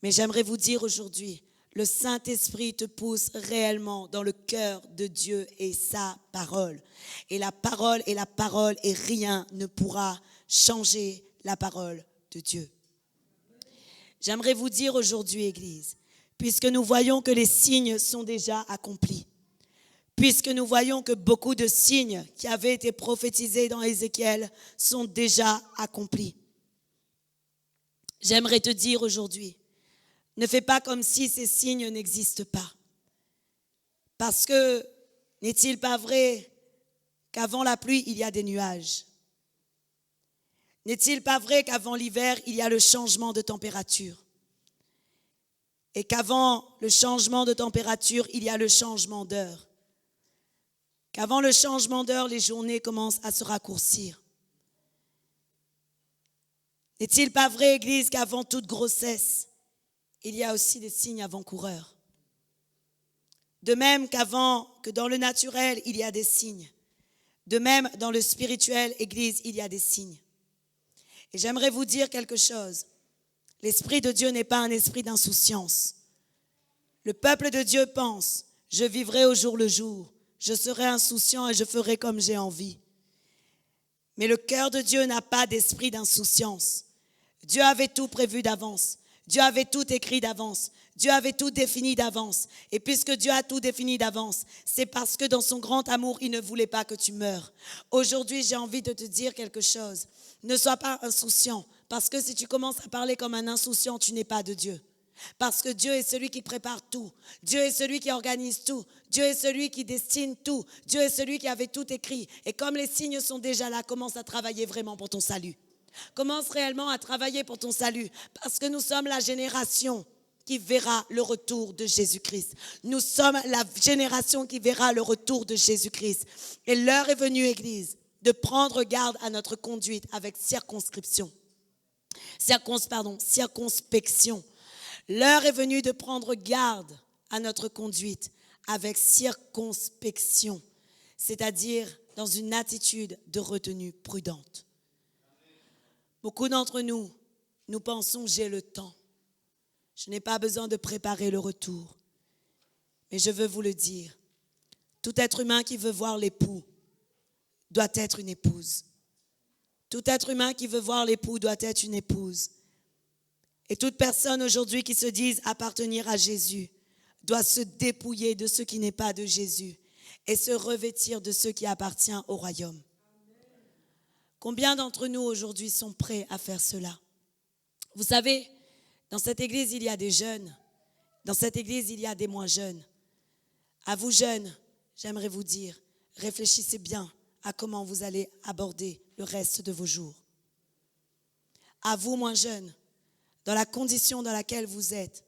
Mais j'aimerais vous dire aujourd'hui, le Saint-Esprit te pousse réellement dans le cœur de Dieu et sa parole. Et la parole est la parole et rien ne pourra changer la parole de Dieu. J'aimerais vous dire aujourd'hui, Église, puisque nous voyons que les signes sont déjà accomplis, puisque nous voyons que beaucoup de signes qui avaient été prophétisés dans Ézéchiel sont déjà accomplis. J'aimerais te dire aujourd'hui, ne fais pas comme si ces signes n'existent pas. Parce que n'est-il pas vrai qu'avant la pluie, il y a des nuages? N'est-il pas vrai qu'avant l'hiver, il y a le changement de température? Et qu'avant le changement de température, il y a le changement d'heure? Qu'avant le changement d'heure, les journées commencent à se raccourcir? N'est-il pas vrai, Église, qu'avant toute grossesse, il y a aussi des signes avant-coureurs? De même que dans le naturel, il y a des signes. De même, dans le spirituel, Église, il y a des signes. Et j'aimerais vous dire quelque chose. L'Esprit de Dieu n'est pas un esprit d'insouciance. Le peuple de Dieu pense, je vivrai au jour le jour, je serai insouciant et je ferai comme j'ai envie. Mais le cœur de Dieu n'a pas d'esprit d'insouciance. Dieu avait tout prévu d'avance. Dieu avait tout écrit d'avance. Dieu avait tout défini d'avance. Et puisque Dieu a tout défini d'avance, c'est parce que dans son grand amour, il ne voulait pas que tu meurs. Aujourd'hui, j'ai envie de te dire quelque chose. Ne sois pas insouciant, parce que si tu commences à parler comme un insouciant, tu n'es pas de Dieu. Parce que Dieu est celui qui prépare tout. Dieu est celui qui organise tout. Dieu est celui qui destine tout. Dieu est celui qui avait tout écrit. Et comme les signes sont déjà là, commence à travailler vraiment pour ton salut. Commence réellement à travailler pour ton salut. Parce que nous sommes la génération qui verra le retour de Jésus-Christ. Nous sommes la génération qui verra le retour de Jésus-Christ. Et l'heure est venue, Église, de prendre garde à notre conduite avec circonspection. L'heure est venue de prendre garde à notre conduite avec circonspection, c'est-à-dire dans une attitude de retenue prudente. Beaucoup d'entre nous pensons j'ai le temps. Je n'ai pas besoin de préparer le retour. Mais je veux vous le dire, tout être humain qui veut voir l'époux doit être une épouse. Tout être humain qui veut voir l'époux doit être une épouse. Et toute personne aujourd'hui qui se dise appartenir à Jésus doit se dépouiller de ce qui n'est pas de Jésus et se revêtir de ce qui appartient au royaume. Combien d'entre nous aujourd'hui sont prêts à faire cela? Vous savez, dans cette église, il y a des jeunes. Dans cette église, il y a des moins jeunes. À vous jeunes, j'aimerais vous dire, réfléchissez bien à comment vous allez aborder le reste de vos jours. À vous moins jeunes, dans la condition dans laquelle vous êtes,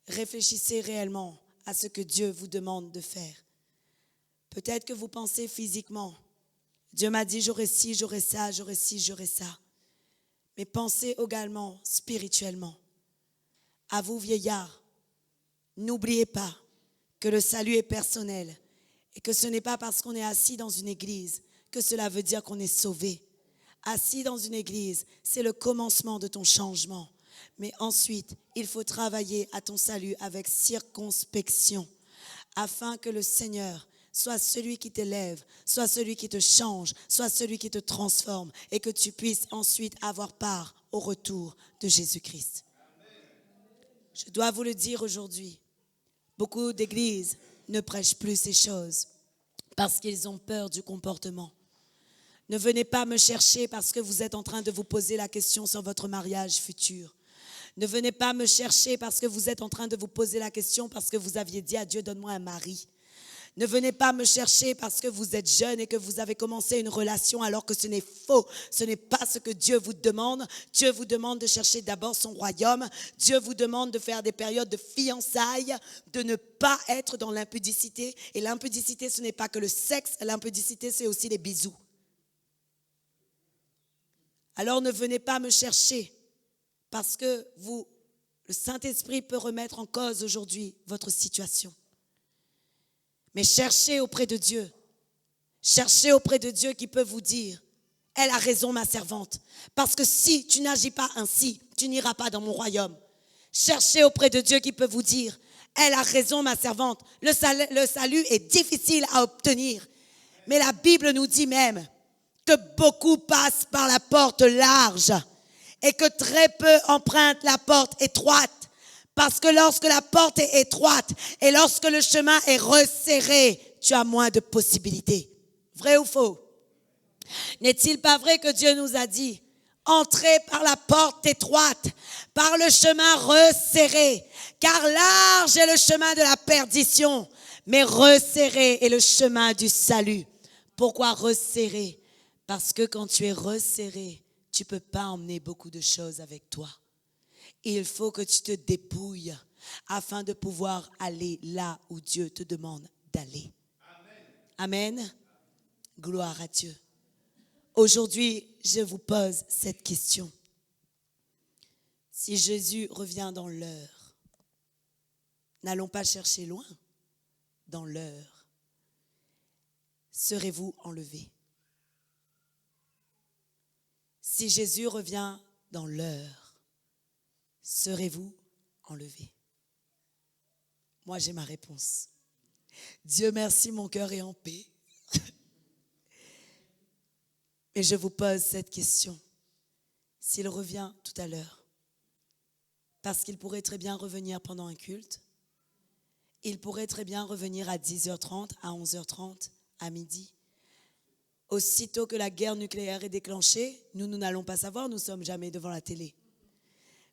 réfléchissez réellement à ce que Dieu vous demande de faire. Peut-être que vous pensez physiquement, Dieu m'a dit j'aurai ci, j'aurai ça, j'aurai ci, j'aurai ça. Mais pensez également spirituellement. À vous vieillards, n'oubliez pas que le salut est personnel et que ce n'est pas parce qu'on est assis dans une église que cela veut dire qu'on est sauvé. Assis dans une église, c'est le commencement de ton changement. Mais ensuite, il faut travailler à ton salut avec circonspection afin que le Seigneur soit celui qui t'élève, soit celui qui te change, soit celui qui te transforme et que tu puisses ensuite avoir part au retour de Jésus-Christ. Je dois vous le dire aujourd'hui, beaucoup d'églises ne prêchent plus ces choses parce qu'ils ont peur du comportement. Ne venez pas me chercher parce que vous êtes en train de vous poser la question sur votre mariage futur. Ne venez pas me chercher parce que vous êtes en train de vous poser la question parce que vous aviez dit à Dieu, donne-moi un mari. Ne venez pas me chercher parce que vous êtes jeune et que vous avez commencé une relation alors que ce n'est faux. Ce n'est pas ce que Dieu vous demande. Dieu vous demande de chercher d'abord son royaume. Dieu vous demande de faire des périodes de fiançailles, de ne pas être dans l'impudicité. Et l'impudicité, ce n'est pas que le sexe. L'impudicité, c'est aussi les bisous. Alors ne venez pas me chercher parce que vous Le Saint-Esprit peut remettre en cause aujourd'hui votre situation. Mais cherchez auprès de Dieu. Cherchez auprès de Dieu qui peut vous dire, elle a raison ma servante. Parce que si tu n'agis pas ainsi, tu n'iras pas dans mon royaume. Cherchez auprès de Dieu qui peut vous dire, elle a raison ma servante. Le salut est difficile à obtenir. Mais la Bible nous dit même que beaucoup passent par la porte large et que très peu empruntent la porte étroite. Parce que lorsque la porte est étroite et lorsque le chemin est resserré, tu as moins de possibilités. Vrai ou faux? N'est-il pas vrai que Dieu nous a dit, entrez par la porte étroite, par le chemin resserré, car large est le chemin de la perdition, mais resserré est le chemin du salut. Pourquoi resserré? Parce que quand tu es resserré, tu ne peux pas emmener beaucoup de choses avec toi. Il faut que tu te dépouilles afin de pouvoir aller là où Dieu te demande d'aller. Amen. Amen. Gloire à Dieu. Aujourd'hui, je vous pose cette question. Si Jésus revient dans l'heure, n'allons pas chercher loin, dans l'heure, serez-vous enlevés? Si Jésus revient dans l'heure, serez-vous enlevés? Moi, j'ai ma réponse. Dieu merci, mon cœur est en paix. Et je vous pose cette question. S'il revient tout à l'heure, parce qu'il pourrait très bien revenir pendant un culte, il pourrait très bien revenir à 10h30, à 11h30, à midi. Aussitôt que la guerre nucléaire est déclenchée, nous n'allons pas savoir, nous ne sommes jamais devant la télé.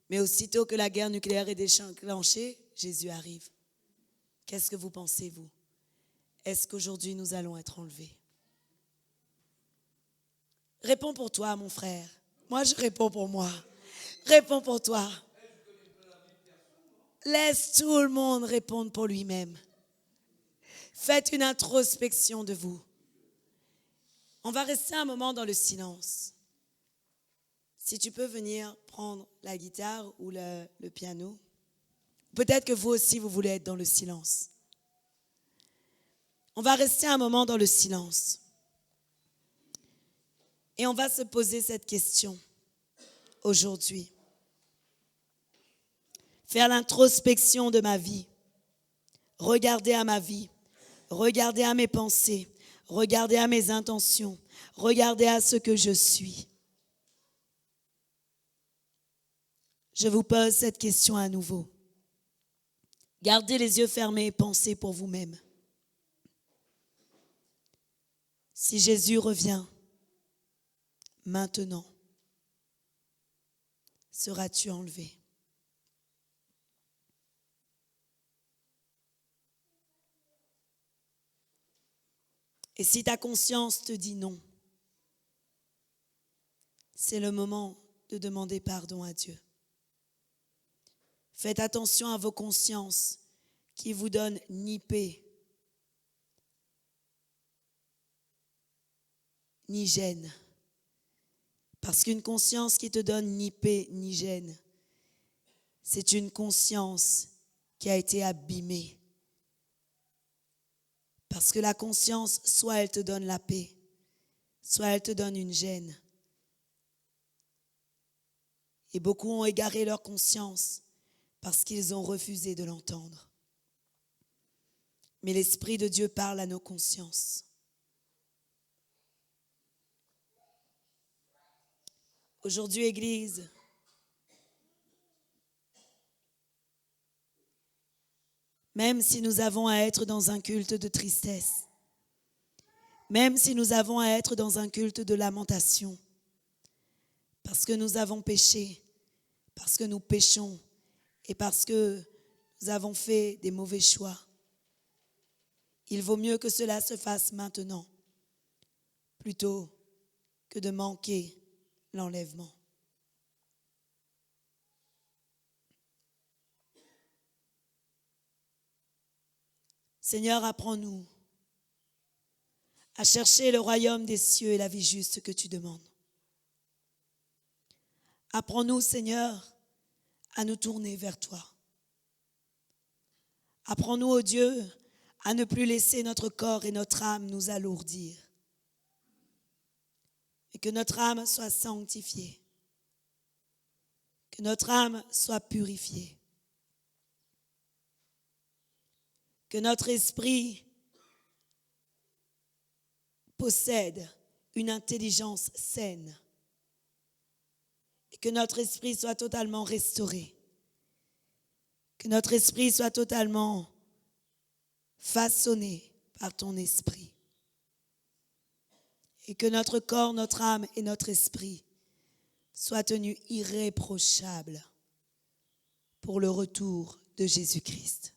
Mais aussitôt que la guerre nucléaire est déclenchée, Jésus arrive. Qu'est-ce que vous pensez, vous? Est-ce qu'aujourd'hui nous allons être enlevés? Réponds pour toi, mon frère. Moi, je réponds pour moi. Réponds pour toi. Laisse tout le monde répondre pour lui-même. Faites une introspection de vous. On va rester un moment dans le silence. Si tu peux venir prendre la guitare ou le piano. Peut-être que vous aussi, vous voulez être dans le silence. On va rester un moment dans le silence. Et on va se poser cette question aujourd'hui. Faire l'introspection de ma vie. Regarder à ma vie. Regarder à mes pensées. Regarder à mes intentions. Regarder à ce que je suis. Je vous pose cette question à nouveau. Gardez les yeux fermés et pensez pour vous-même. Si Jésus revient maintenant, seras-tu enlevé? Et si ta conscience te dit non, c'est le moment de demander pardon à Dieu. Faites attention à vos consciences qui vous donnent ni paix, ni gêne. Parce qu'une conscience qui te donne ni paix, ni gêne, c'est une conscience qui a été abîmée. Parce que la conscience, soit elle te donne la paix, soit elle te donne une gêne. Et beaucoup ont égaré leur conscience parce qu'ils ont refusé de l'entendre. Mais l'Esprit de Dieu parle à nos consciences. Aujourd'hui, Église, même si nous avons à être dans un culte de tristesse, même si nous avons à être dans un culte de lamentation, parce que nous avons péché, parce que nous péchons et parce que nous avons fait des mauvais choix, il vaut mieux que cela se fasse maintenant plutôt que de manquer l'enlèvement. Seigneur, apprends-nous à chercher le royaume des cieux et la vie juste que tu demandes. Apprends-nous, Seigneur, à nous tourner vers toi. Apprends-nous, ô Dieu, à ne plus laisser notre corps et notre âme nous alourdir. Et que notre âme soit sanctifiée. Que notre âme soit purifiée. Que notre esprit possède une intelligence saine. Et que notre esprit soit totalement restauré. Que notre esprit soit totalement façonné par ton esprit. Et que notre corps, notre âme et notre esprit soient tenus irréprochables pour le retour de Jésus-Christ.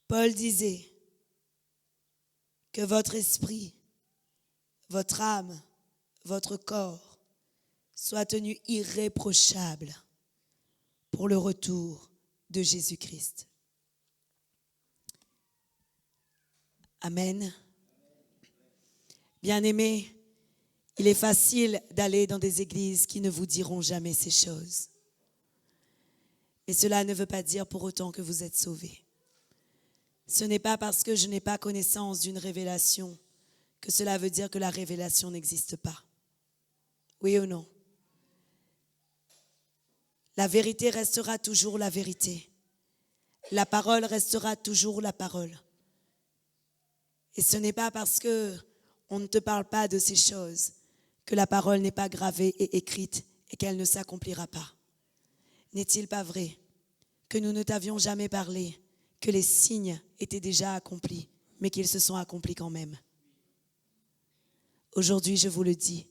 Paul disait que votre esprit, votre âme, votre corps soient tenus irréprochables pour le retour de Jésus-Christ. Amen. Bien-aimés, il est facile d'aller dans des églises qui ne vous diront jamais ces choses. Mais cela ne veut pas dire pour autant que vous êtes sauvés. Ce n'est pas parce que je n'ai pas connaissance d'une révélation que cela veut dire que la révélation n'existe pas. Oui ou non? La vérité restera toujours la vérité. La parole restera toujours la parole. Et ce n'est pas parce qu'on ne te parle pas de ces choses que la parole n'est pas gravée et écrite et qu'elle ne s'accomplira pas. N'est-il pas vrai que nous ne t'avions jamais parlé, que les signes étaient déjà accomplis, mais qu'ils se sont accomplis quand même? Aujourd'hui, je vous le dis,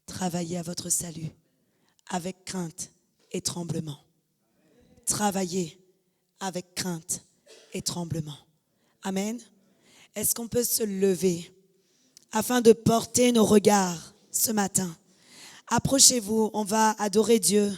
travaillez à votre salut avec crainte et tremblement. Travaillez avec crainte et tremblement. Amen. Est-ce qu'on peut se lever afin de porter nos regards ce matin? Approchez-vous, on va adorer Dieu.